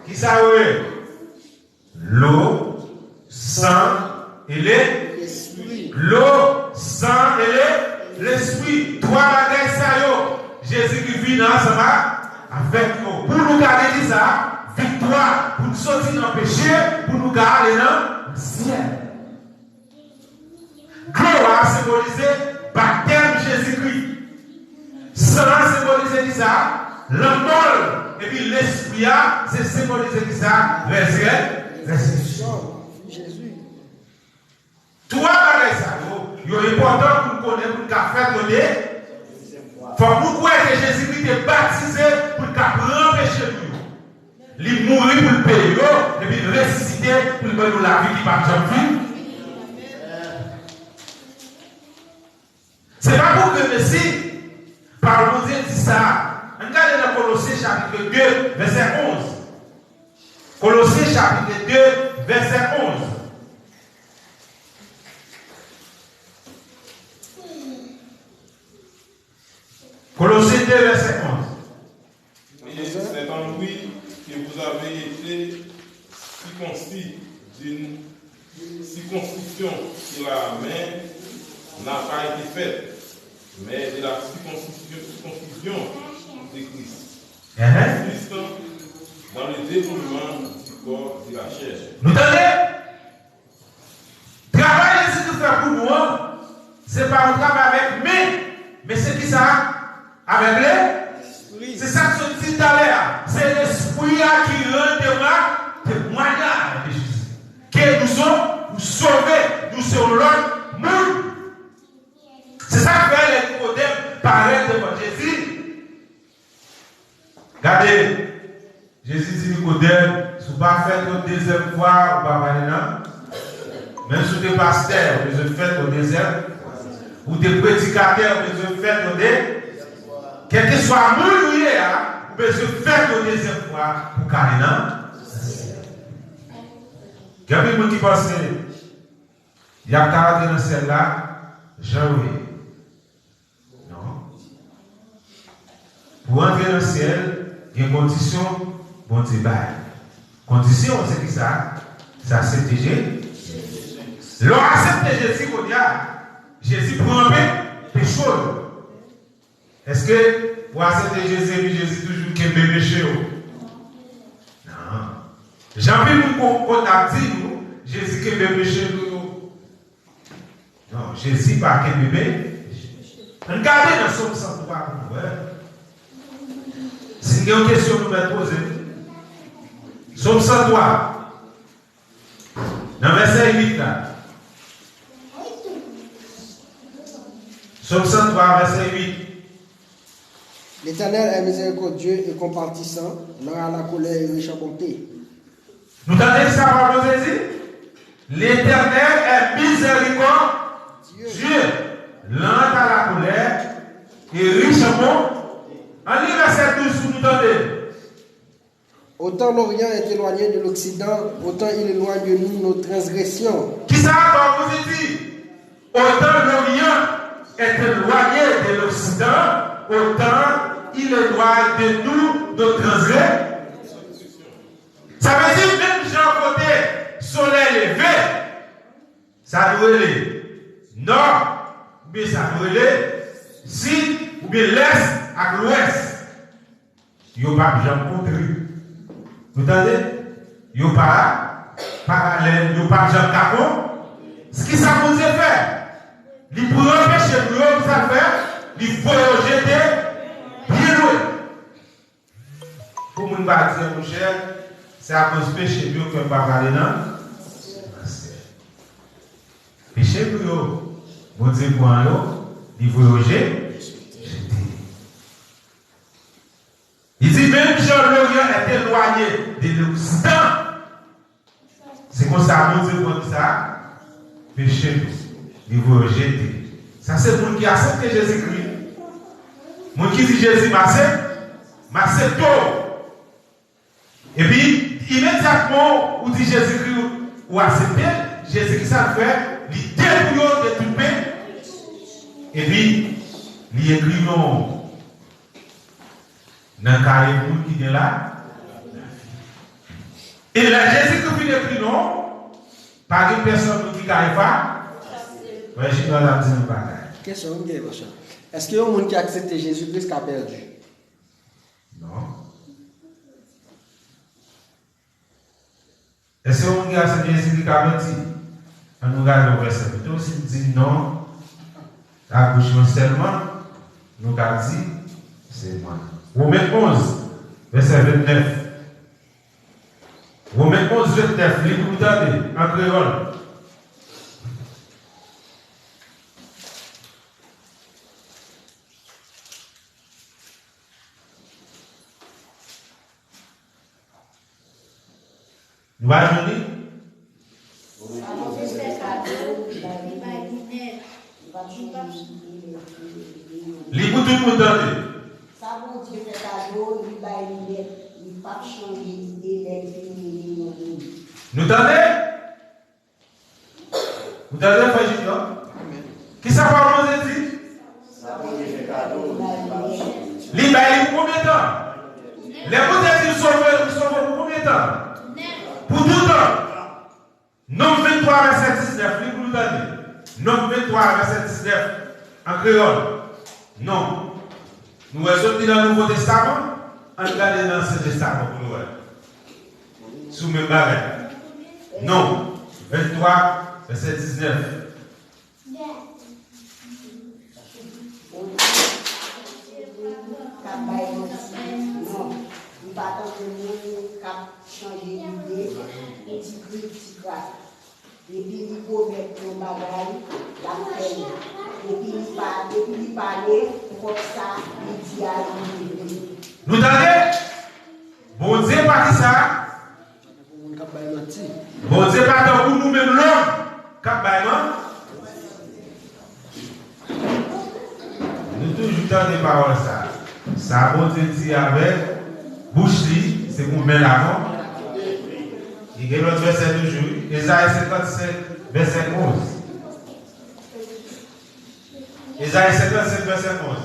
Speaker 2: Qui ça oui? L'eau, sang et l'esprit. L'eau, sang et l'esprit. Trois bagages ça yo. Jésus qui vient ensemble avec nous. Pour nous garder ça. Victoire pour nous sortir dans le péché, pour nous garder dans le ciel. Gloire symbolisé baptême Jésus-Christ. Sang symbolisé ça, l'amour et puis l'esprit c'est symbolisé ça, résurrection.
Speaker 6: Jésus.
Speaker 2: Trois bagages ça, il est important pour nous connaître, pour nous faire donner. Il faut nous croire que Jésus-Christ est baptisé pour nous prendre péché. Il mourit pour le payer et puis ressusciter pour nous donner la vie qui va jamais. C'est pas pour que le Messie, par le Dieu dit ça. Regardez dans Colossiens chapitre 2, verset 11. Colossiens chapitre 2, verset 11. Colossiens 2, verset 11.
Speaker 10: Et c'est en lui que vous avez été circoncis d'une circoncision que la main n'a pas été faite, mais de la circoncision de Christ. Christ dans le développement du corps de la chair.
Speaker 2: Nous tenez, travail que nous faisons pour nous, c'est pas un travail avec mais c'est qui ça? Avec les? C'est ça que je dis tout à l'heure. C'est l'esprit qui rend témoignage de Jésus. Que nous sommes sauvés, nous sommes l'autre monde. C'est ça que fait les Nicodèmes paraître devant Jésus. Regardez, Jésus dit Nicodème, si vous ne pas fait une deuxième fois, vous ne pouvez pas. Même si vous êtes pasteur, vous devez faire au désert. Ou des prédicateurs, vous devez faire au désert. Quel que soit le monde, vous devez faire une deuxième fois pour carrer. Il y a des gens qui pensent il y a carré dans celle-là, Jean-Louis. Non. Pour entrer dans le ciel, il y a une condition, bon débat. Condition, c'est qui ça? C'est accepter Jésus. L'on accepte Jésus, Jésus prend péché. Est-ce que vous acceptez Jésus et Jésus toujours qui est péché? Non. Jean-Pierre nous a dit, Jésus qui est péché. Non, Jésus pas qui est bébé. Regardez dans Somme 103. Si il y a une question que nous allons poser. Somme 103. Dans verset 8 là. Somme 103, verset 8.
Speaker 6: L'Éternel est miséricordieux et compatissant, lent à la colère et riche en bonté.
Speaker 2: Nous entendez ça par le Jésus? L'Éternel est miséricordieux, lent à la colère et riche en bonté. En lit verset 12, vous nous entendez?
Speaker 6: Autant l'Orient est éloigné de l'Occident, autant il éloigne de nous nos transgressions.
Speaker 2: Qui ça va vous dit? Autant l'Orient est éloigné de l'Occident, autant il éloigne de nous nos transgressions. Ça veut dire même Jean côté soleil levé, ça doit aller nord, ou bien ça doit aller sud, ou bien l'est à l'ouest. Il n'y a pas de gens contre. Vous entendez? Il n'y a pas parallèle, il n'y a pas de gens capon. Ce qui ça vous a fait, il pour empêcher nous, ça fait, il faut jeter bien loin. Pour nous bâtir, mon cher, c'est à cause du péché que nous ne pas parler non? Péché pour nous, bon Dieu pour nous, il faut jeter. Il dit même Jean-L'Orient est éloigné de l'Occident. C'est comme ça, mon Dieu pour ça. péché, il vous rejeter. Ça, c'est le monde qui accepte Jésus-Christ. Le monde qui dit Jésus m'accepte tout. Et puis, immédiatement, où dit Jésus-Christ, ou accepter, Jésus-Christ, ça fait, il débrouille de tout pain. Et puis, il écrit non. Dans le carré qui est là. Et là, Jésus-Christ écrit non. Pas une personne qui n'arrive pas. Oui, je dois la dire pas.
Speaker 6: Question, est-ce qu'il y a un monde qui a accepté Jésus-Christ qui a perdu?
Speaker 2: Non. Est-ce qu'il y a un monde qui a accepté Jésus-Christ qui a perdu? On nous regarde le verset. Plutôt, si nous disons non, l'accouchement seulement, nous avons dit, c'est moi. Romains 11, verset 29. Romains 11, 29, l'écoutez en créole. Nous allons dire. L'écoute tout le monde entendez.
Speaker 11: Ça bon Dieu fait cadeau, il va il pas changer d'idée,
Speaker 2: nous entendez? Vous entendez, Frère Junior? Qui ça va vous dire?
Speaker 9: Ça bon Dieu fait cadeau,
Speaker 2: il va combien de temps? Les vous sauvent pour combien de temps? Pour tout le temps. Nombre 23, verset 19, vous entendez? Nombre 23, verset 19, en créole. Non. Nous sommes dans le Nouveau Testament, on regarde dans l'Ancien Testament pour nous. Sous mes barrettes. Non. 23, verset 19.
Speaker 11: Il va attendre que changer d'idée, et petit grâce. Et puis il faut mettre nos bagages, la peine. Et puis il parle, comme ça, il dit à lui.
Speaker 2: Nous entendez? Bon Dieu, pas dit ça. Bon Dieu, pas tant pour nous-mêmes l'homme. Nous toujours dans des paroles ça. Ça, bon Dieu dit avec bouche, c'est pour mettre la main. Il y a l'autre verset toujours. Ésaïe 55, verset 11. Ésaïe 55, verset 11.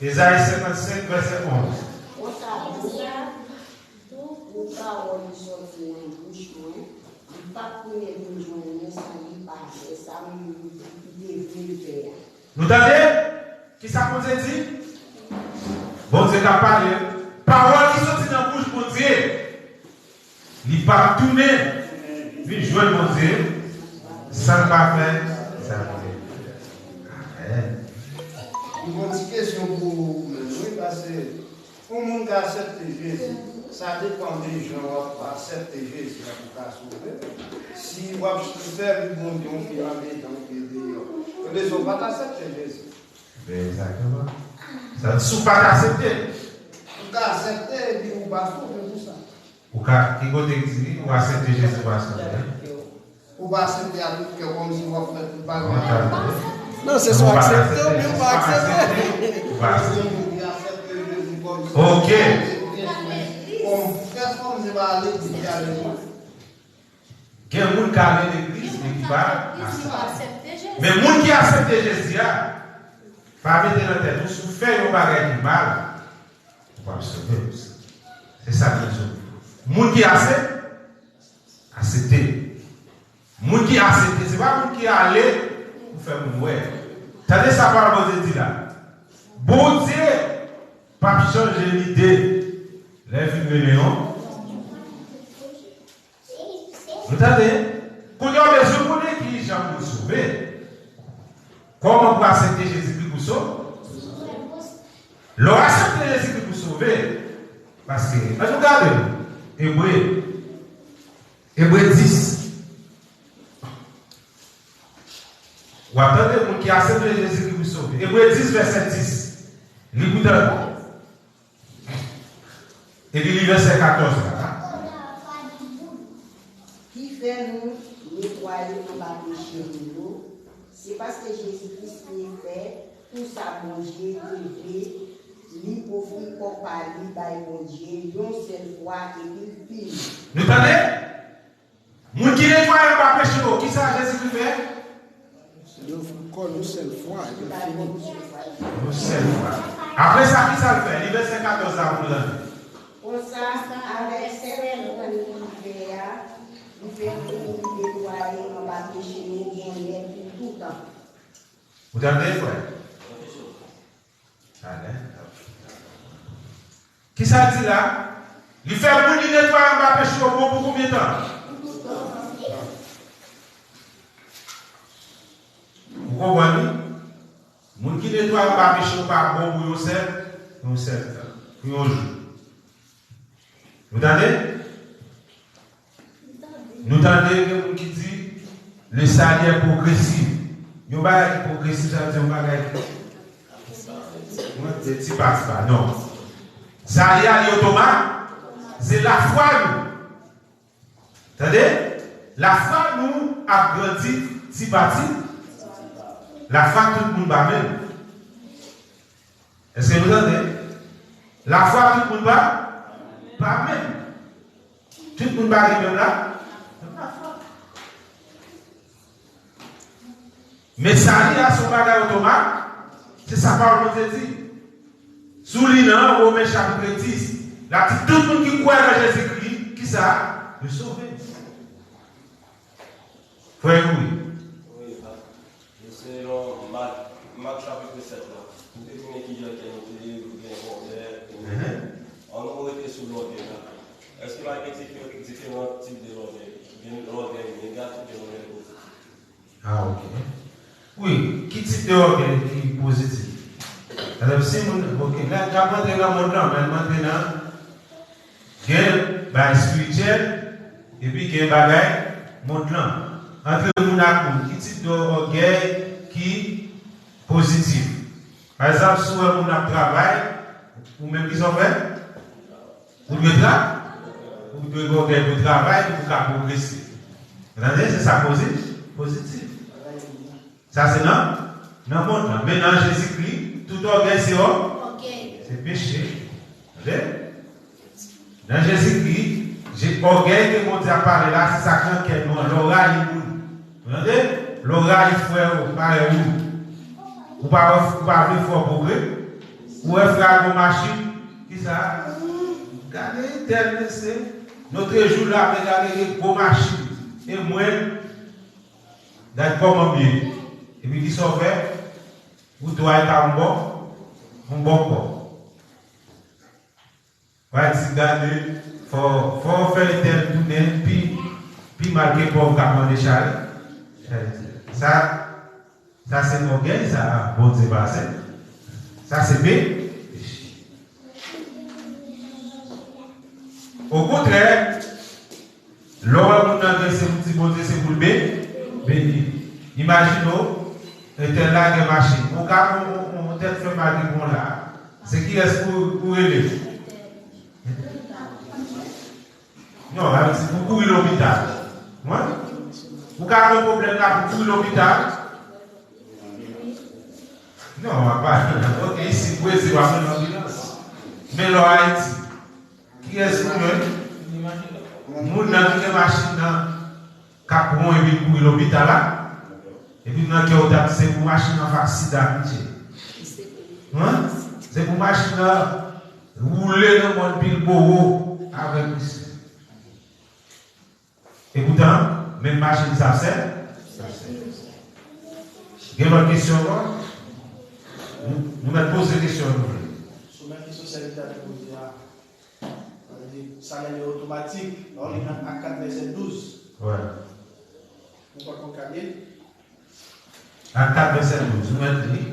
Speaker 2: Ésaïe 55, verset 11. Nous entendez? Qui ça vous dit? Bon Dieu a parlé. Parole qui sortit dans la bouche de Dieu. Il n'est pas tourné. Il joue mon Dieu. Sans pas faire. Ça Amen.
Speaker 12: Une petite question pour nous, parce que pour le monde qui accepte Jésus, ça dépend des gens qui acceptent Jésus pour sauver. Si vous avez le bon Dieu qui a mis dans le pays, les autres vont accepter Jésus.
Speaker 2: Exactement. Ça ne sont pas accepté.
Speaker 12: Vous pouvez accepter et puis vous ne sauver tout ça.
Speaker 2: Vous pouvez accepter Jésus pour sauver.
Speaker 12: Vous pouvez accepter à tout cœur comme si vous faites pas
Speaker 6: non, c'est soit accepté ou bien pas accepté.
Speaker 2: Ok.
Speaker 12: Personne ne va aller dire à l'église.
Speaker 2: Il y a des gens qui ont l'église, mais qui ne pas accepter. Mais les gens qui acceptent Jésus, pas mettre dans la tête, si vous faites un bagage qui mal, vous pouvez sauver aussi. C'est ça que je dis. Les gens qui acceptent, accepter. Les gens qui acceptent, ce n'est pas les gens qui allaient pour faire mourir. Tandis ça parle de Dieu là. Bon Dieu, pas changer l'idée. Les films Léon. Vous entendez? Quand on a besoin de qui Jean pour sauver, comment pour accepter Jésus-Christ pour sauver? L'on accepte Jésus-Christ pour sauver. Parce que, regardez, Hébreu 10. Vous attendez pour qui accepte Jésus-Christ pour sauver. Hébreux 10, verset 10. L'écouteur. Et puis, verset 14.
Speaker 11: Qui fait nous nettoyer dans la péché de nous, c'est parce que Jésus-Christ est fait pour sa manger, lever, lui offrir pour parler, by mon Dieu, une seule fois et puis pile.
Speaker 2: Vous entendez? Moun qui nettoie pas péché, qui ça Jésus-Christ fait?
Speaker 6: Une seule fois, il finit.
Speaker 2: Une seule fois. Après ça, qui ça le fait? Le verset 14, ça vous donne.
Speaker 11: Pour ça, avec cette il fait pour nous nettoyer dans la péché de nous, pour tout le temps.
Speaker 2: Vous entendez, frère? Allez. Qui ça dit là? Il fait pour nous nettoyer pas péché pour combien de temps? Vous comprenez? Moun qui nettoie pas péché pas bon pour un seul pour un jour. Vous entendez? Nous entendons quelqu'un qui dit le salaire progressif. Il y a un bagage progressif, ça veut dire un bagage. C'est petit pas. Non. Salaire automate, c'est la foi nous. Vous entendez? La foi nous a grandi petit parti. La foi, tout le monde va même. Est-ce que vous entendez? La foi, tout le monde va même. Tout le monde va même là. Mais ça y a son bagage automate. C'est ça parole de dit. Soulignant Romains chapitre 10. Là, tout le monde qui croit à Jésus-Christ, qui ça? Le sauver. Frère, oui.
Speaker 9: C'est dans Marc chapitre 7. Nous devons qui dire qu'il y a on a été sous l'ordre. Est-ce qu'il y a différents types de l'ordre? L'ordre négatif et l'ordre positif.
Speaker 2: Ah, ok. Oui, qui type de l'ordre qui est positif? Alors, si vous. Ok, là, j'apprends dans le monde là, mais maintenant, il y a un spirituel et puis il y a un bagage monde là. Entre le monde qui type d'orgueil qui positif. Par exemple, si vous avez un travail, ou même qui sont faits, vous devez là, vous devez orgueil pour travail pour progresser. Vous entendez? C'est ça positif. Ça c'est non le monde là. Mais dans Jésus-Christ, tout orgueil c'est péché. Vous entendez? Dans Jésus-Christ, j'ai orgueil que mon Dieu a parlé là, c'est ça qu'un l'oreille. Vous entendez? L'oreille frère, pareil où? Ou pas venir fort progrès? Ou un frère de machine? Qui ça? Regardez, tel c'est notre jour là, regardez les gros machines. Et moi, d'être comme bien. Et puis qui sont faits? Vous devez être un bon corps. Ouais, si regardez, faut faire les tels tourner, puis marquer pour capement de charles. Ça c'est orgueil, ça, bon Dieu passé. Ça c'est péché. Au contraire, l'homme nous a dit c'est bon Dieu, c'est pour le bénir. Imaginons, était là une machine. On peut-être fait mal de bon là. C'est qui est-ce pour élever? Non, c'est pour courir l'hôpital. Vous avez un problème là pour courir l'hôpital? Non, pas. Ok, ici, vous pouvez voir l'ambulance. Mais là, Haïti, qui est-ce que vous avez? Nous avons une machine capron et puis courir l'hôpital là. Et puis, c'est pour machine en accident. C'est pour machine rouler dans mon Bilbao avec nous. Et pourtant, même machine, ça sert. Il y a une autre question. Nous allons poser des questions.
Speaker 8: Sur la question sanitaire, ça est automatique. On est à 4 verset 12.
Speaker 2: Ouais.
Speaker 8: Pourquoi qu'on calme?
Speaker 2: À 4 verset 12. Vous m'avez dit.